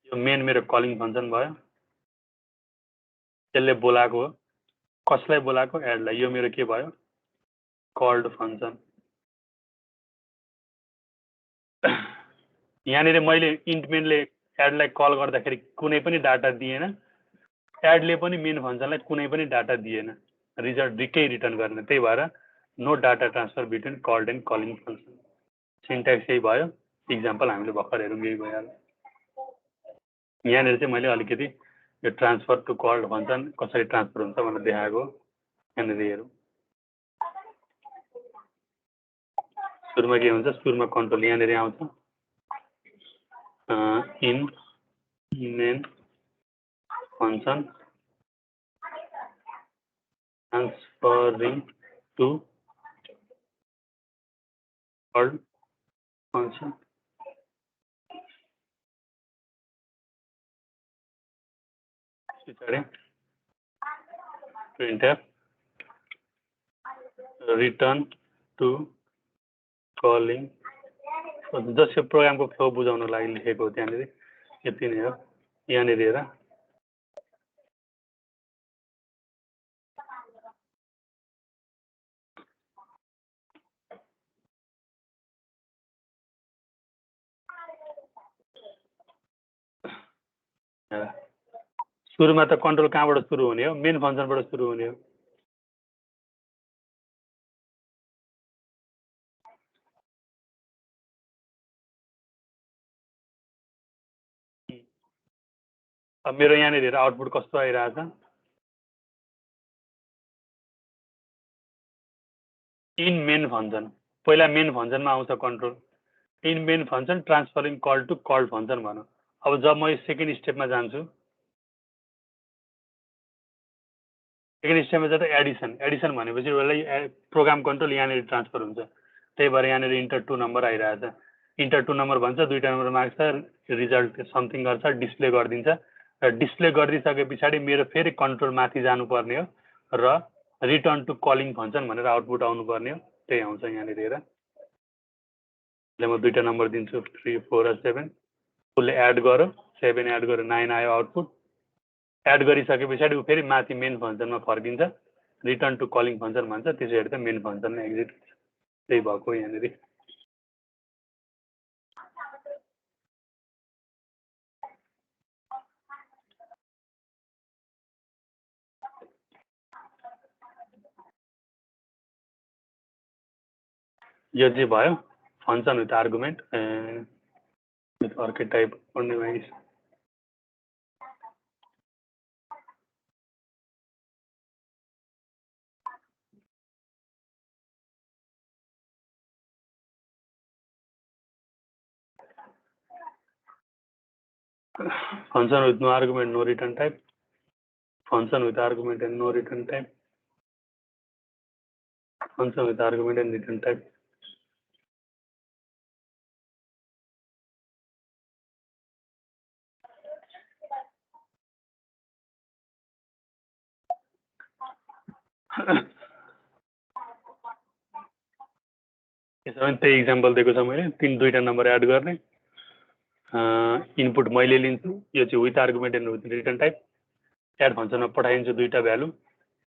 A: यो मेन मेरो कलिङ फंक्शन भयो यसले बोलाएको हो कसलाई बोलाएको एडलाई यो मेरो के भयो कल्ड फंक्शन यहाँनिर मैले इन्ट मेनले एडलाई कल गर्दाखेरि कुनै पनि डाटा दिएन एडले पनि मेन फंक्शनलाई कुनै पनि डाटा दिएन रिजल्ट केही रिटर्न गरेन त्यही भएर no data transfer between called and calling function syntax यही भयो इक्जाम्पल हामीले भर्खर हेरौँ यही भइहाल्यो यहाँनिर चाहिँ मैले अलिकति यो ट्रान्सफर टु कल्ड फंक्शन कसरी ट्रान्सफर हुन्छ भनेर देखाएको यहाँनिर हेरौँ सुरुमा के हुन्छ सुरुमा कन्ट्रोल यहाँनिर आउँछ in main function transferring to called function printf return to calling जस यो प्रोग्रामको फ्लो बुझाउन लागि लेखेको हो त्यहाँनिर यति नै हो यहाँनिर हेर सुरुमा त कन्ट्रोल कहाँबाट सुरु हुने हो मेन फंक्शनबाट सुरु हुने हो अब मेरो यहाँनिर हेर आउटपुट कस्तो आइरहेछ इन मेन फंक्शन पहिला मेन फंक्शनमा आउँछ control in main function transferring call to called function भनौँ अब जब म सेकेन्ड स्टेपमा जान्छु सेकेन्ड स्टेपमा जाँदा एडिसन भनेपछि यसलाई प्रोग्राम कन्ट्रोल यहाँनिर ट्रान्सफर हुन्छ त्यही भएर यहाँनिर इन्टर टु नम्बर आइरहेछ इन्टर टु नम्बर भन्छ दुईटा नम्बर माग्छ रिजल्ट समथिङ गर्छ डिस्प्ले गरिदिन्छ र डिस्प्ले गरिदिसके पछाडि मेरो फेरि कन्ट्रोल माथि जानुपर्ने हो र रिटर्न टु कलिङ फंक्शन भनेर आउटपुट आउनुपर्ने हो त्यही आउँछ यहाँनिर हेर म दुईटा नम्बर दिन्छु 3 4 र 7 उसले एड गर्यो 7 एड गर्यो 9 आयो आउटपुट एड गरिसके पछाडि उ फेरि माथि मेन फंक्शनमा फर्किन्छ रिटर्न टु कलिङ फंक्शन भन्छ त्यसैले त मेन फंक्शनमा एक्जिट हुन्छ त्यही भएको यहाँनिर यो चाहिँ भयो function with argument with archetype पढ्ने मानिस function with no argument no return type function with argument and no return type function with argument and return type यसमा त्यही एक्जाम्पल दिएको छ मैले दुईटा नम्बर एड गर्ने इनपुट मैले लिन्छु यो चाहिँ with argument and with return type add फंक्शनमा पठाइदिन्छु दुईटा भ्यालु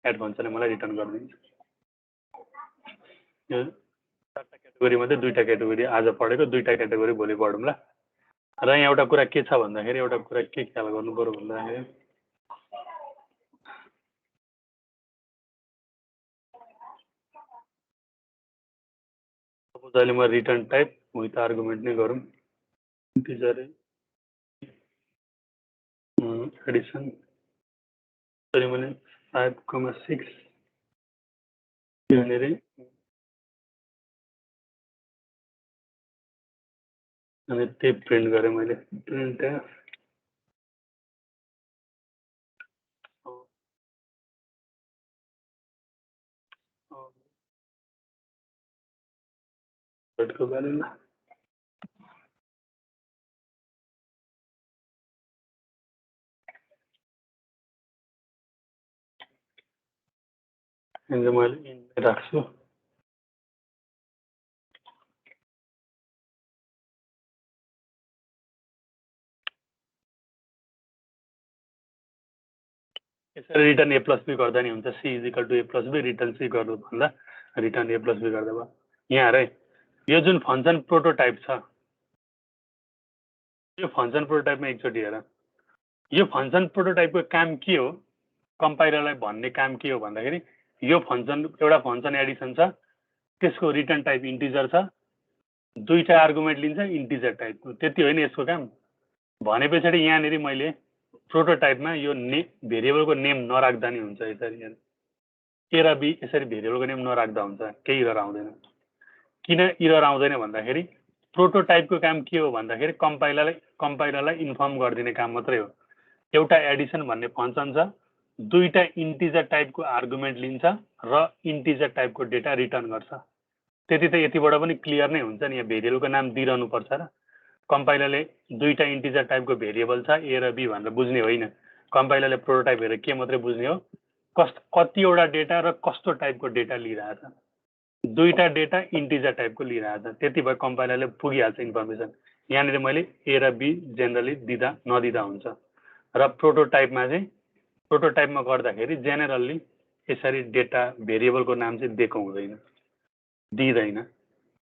A: एड फंक्शनले मलाई रिटर्न गरिदिन्छ यो चारवटा क्याटेगोरी मध्ये दुईटा क्याटेगोरी आज पढेको दुईटा क्याटेगोरी भोलि पढौँला र यहाँ एउटा कुरा के छ भन्दाखेरि एउटा कुरा के ख्याल गर्नु पर्यो भन्दाखेरि सपोज अहिले म रिटर्न टाइप विथ आर्गुमेन्ट नै गरौँ इन्टिजर एडिसन सरी मैले 5,6 यहाँनिर अनि त्यही प्रिन्ट गरेँ मैले प्रिन्ट को बारेमा मैले इनमै राख्छु यसरी रिटर्न ए प्लस बी गर्दा नि हुन्छ c is equal to a plus b return c गर्नु भन्दा रिटर्न ए प्लस बी गर्दा भयो यहाँ हेर है यो जुन फङ्सन प्रोटोटाइप छ यो फङ्सन प्रोटोटाइपमा एकचोटि हेर यो फङ्सन प्रोटोटाइपको काम के हो कम्पाइलरलाई भन्ने काम के हो भन्दाखेरि यो फङ्सन एउटा फङ्सन एडिसन छ त्यसको रिटर्न टाइप इन्टिजर छ दुईटा आर्गुमेन्ट लिन्छ इन्टिजर टाइपको त्यति होइन यसको काम भनेपछि यहाँनिर मैले प्रोटोटाइपमा यो भेरिएबलको नेम नराख्दा नि हुन्छ यसरी ए र बी यसरी भेरिएबलको नेम नराख्दा हुन्छ केही इरर आउँदैन किन इरर आउँदैन भन्दाखेरि प्रोटोटाइपको काम के हो भन्दाखेरि कम्पाइलरलाई इन्फर्म गरिदिने काम मात्रै हो एउटा एडिसन भन्ने फङ्सन छ दुईटा इन्टिजर टाइपको आर्गुमेन्ट लिन्छ र इन्टिजर टाइपको डेटा रिटर्न गर्छ त्यति त यतिबाट पनि क्लियर नै हुन्छ नि यहाँ भेरिएबलको नाम दिइरहनु पर्छ र कम्पाइलरले दुईटा इन्टिजर टाइपको भेरिएबल छ ए र बी भनेर बुझ्ने होइन कम्पाइलरले प्रोटोटाइप हेरेर के मात्रै बुझ्ने हो कतिवटा डेटा र कस्तो टाइपको डेटा लिइरहेछ दुईटा डेटा इन्टिजर टाइपको लिइरहेछ त्यति भए कम्पाइलरले पुगिहाल्छ इन्फर्मेसन यहाँनिर मैले ए र बी जेनरली दिँदा नदिँदा हुन्छ र प्रोटोटाइपमा गर्दाखेरि जेनरली यसरी डेटा भेरिएबलको नाम चाहिँ दिएको हुँदैन दिँदैन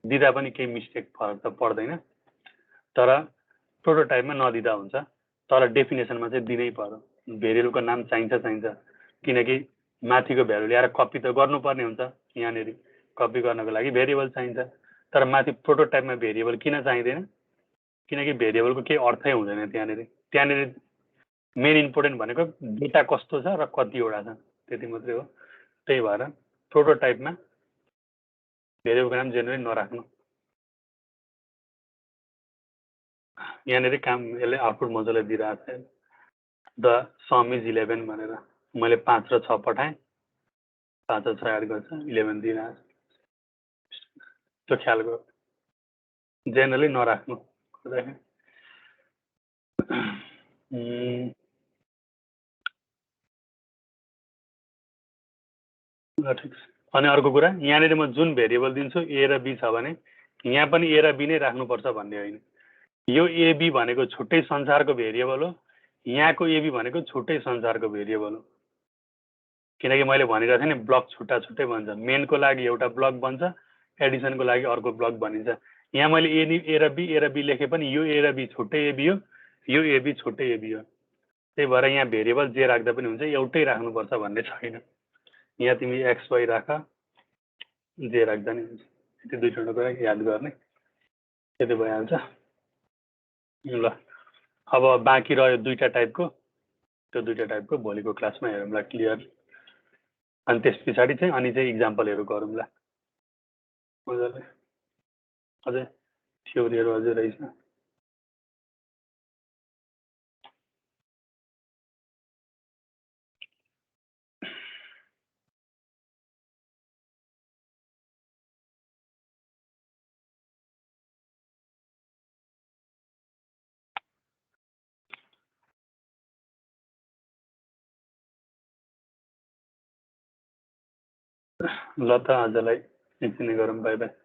A: दिँदा पनि केही मिस्टेक फरक त पर्दैन तर प्रोटोटाइपमा नदिँदा हुन्छ तर डेफिनेसनमा चाहिँ दिनै पर्यो भेरिएबलको नाम चाहिन्छ किनकि माथिको भ्यालु ल्याएर कपी त गर्नुपर्ने हुन्छ यहाँनिर कपी गर्नको लागि भेरिएबल चाहिन्छ तर माथि प्रोटोटाइपमा भेरिएबल किन चाहिँदैन किनकि भेरिएबलको केही अर्थै हुँदैन त्यहाँनिर मेन इम्पोर्टेन्ट भनेको डेटा कस्तो छ र कतिवटा छ त्यति मात्रै हो त्यही भएर प्रोटोटाइपमा भेरिएबलको नाम जेनरली नराख्नु यहाँनिर काम यसले आउटपुट मजाले दिइरहेको छ द सम इज 11 भनेर मैले 5 र 6 पठाएँ 5 र 6 एड गर्छ 11 दिइरहेको त्यो ख्यालको जेनरली नराख्नु ठिक छ अनि अर्को कुरा यहाँनिर म जुन भेरिएबल दिन्छु ए र बी छ भने यहाँ पनि ए र बी नै राख्नुपर्छ भन्ने होइन यो एबी भनेको छुट्टै संसारको भेरिएबल हो यहाँको एबी भनेको छुट्टै संसारको भेरिएबल हो किनकि मैले भनिरहेको थिएँ नि ब्लक छुट्टा छुट्टै बन्छ मेनको लागि एउटा ब्लक बन्छ एडिसनको लागि अर्को ब्लक भनिन्छ यहाँ मैले ए र बी लेखे पनि यो ए र बी छुट्टै एबी हो यो एबी छुट्टै एबी हो त्यही भएर यहाँ भेरिएबल जे राख्दा पनि हुन्छ एउटै राख्नुपर्छ भन्ने छैन यहाँ तिमी एक्स वाई राख जे राख्दा नि हुन्छ यति दुईवटा कुरा याद गर्ने त्यति भइहाल्छ ल अब बाँकी रह्यो दुईटा टाइपको त्यो दुईटा टाइपको भोलिको क्लासमा हेरौँला क्लियर अनि त्यस पछाडि चाहिँ अनि चाहिँ इक्जाम्पलहरू गरौँला मजाले अझै थ्योरीहरू अझै रहेछ ल त आजलाई यति नै गरौँ बाई बाई